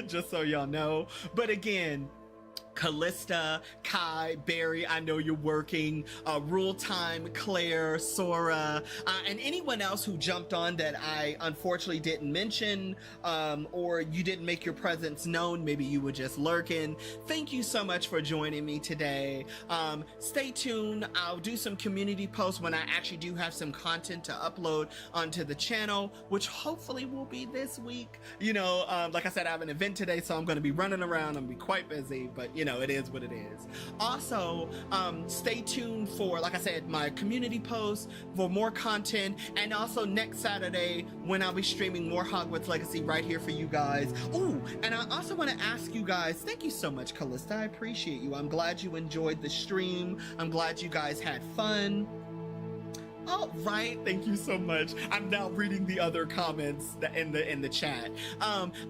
just so y'all know. But again, Callista, Kai, Barry, I know you're working, Rule Time, Claire, Sora, and anyone else who jumped on that I unfortunately didn't mention, or you didn't make your presence known, maybe you were just lurking. Thank you so much for joining me today. Stay tuned. I'll do some community posts when I actually do have some content to upload onto the channel, which hopefully will be this week. Like I said, I have an event today, so I'm going to be running around. I'm going to be quite busy, but it is what it is. Also, stay tuned for, like I said, my community posts for more content, and also next Saturday when I'll be streaming more Hogwarts Legacy right here for you guys. Ooh, and I also want to ask you guys, thank you so much, Callista. I appreciate you. I'm glad you enjoyed the stream. I'm glad you guys had fun. All right, thank you so much. I'm now reading the other comments in the chat.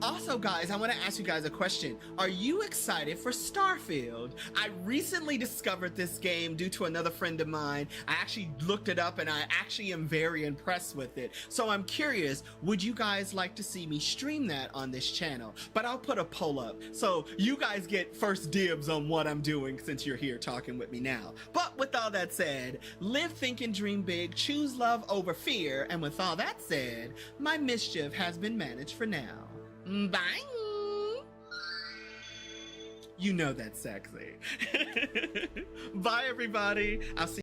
Also, guys, I want to ask you guys a question. Are you excited for Starfield? I recently discovered this game due to another friend of mine. I actually looked it up and I actually am very impressed with it. So I'm curious, would you guys like to see me stream that on this channel? But I'll put a poll up so you guys get first dibs on what I'm doing since you're here talking with me now. But with all that said, live, think, and dream big. Choose love over fear, and with all that said, my mischief has been managed for now. Bye! You know that's sexy. Bye, everybody. I'll see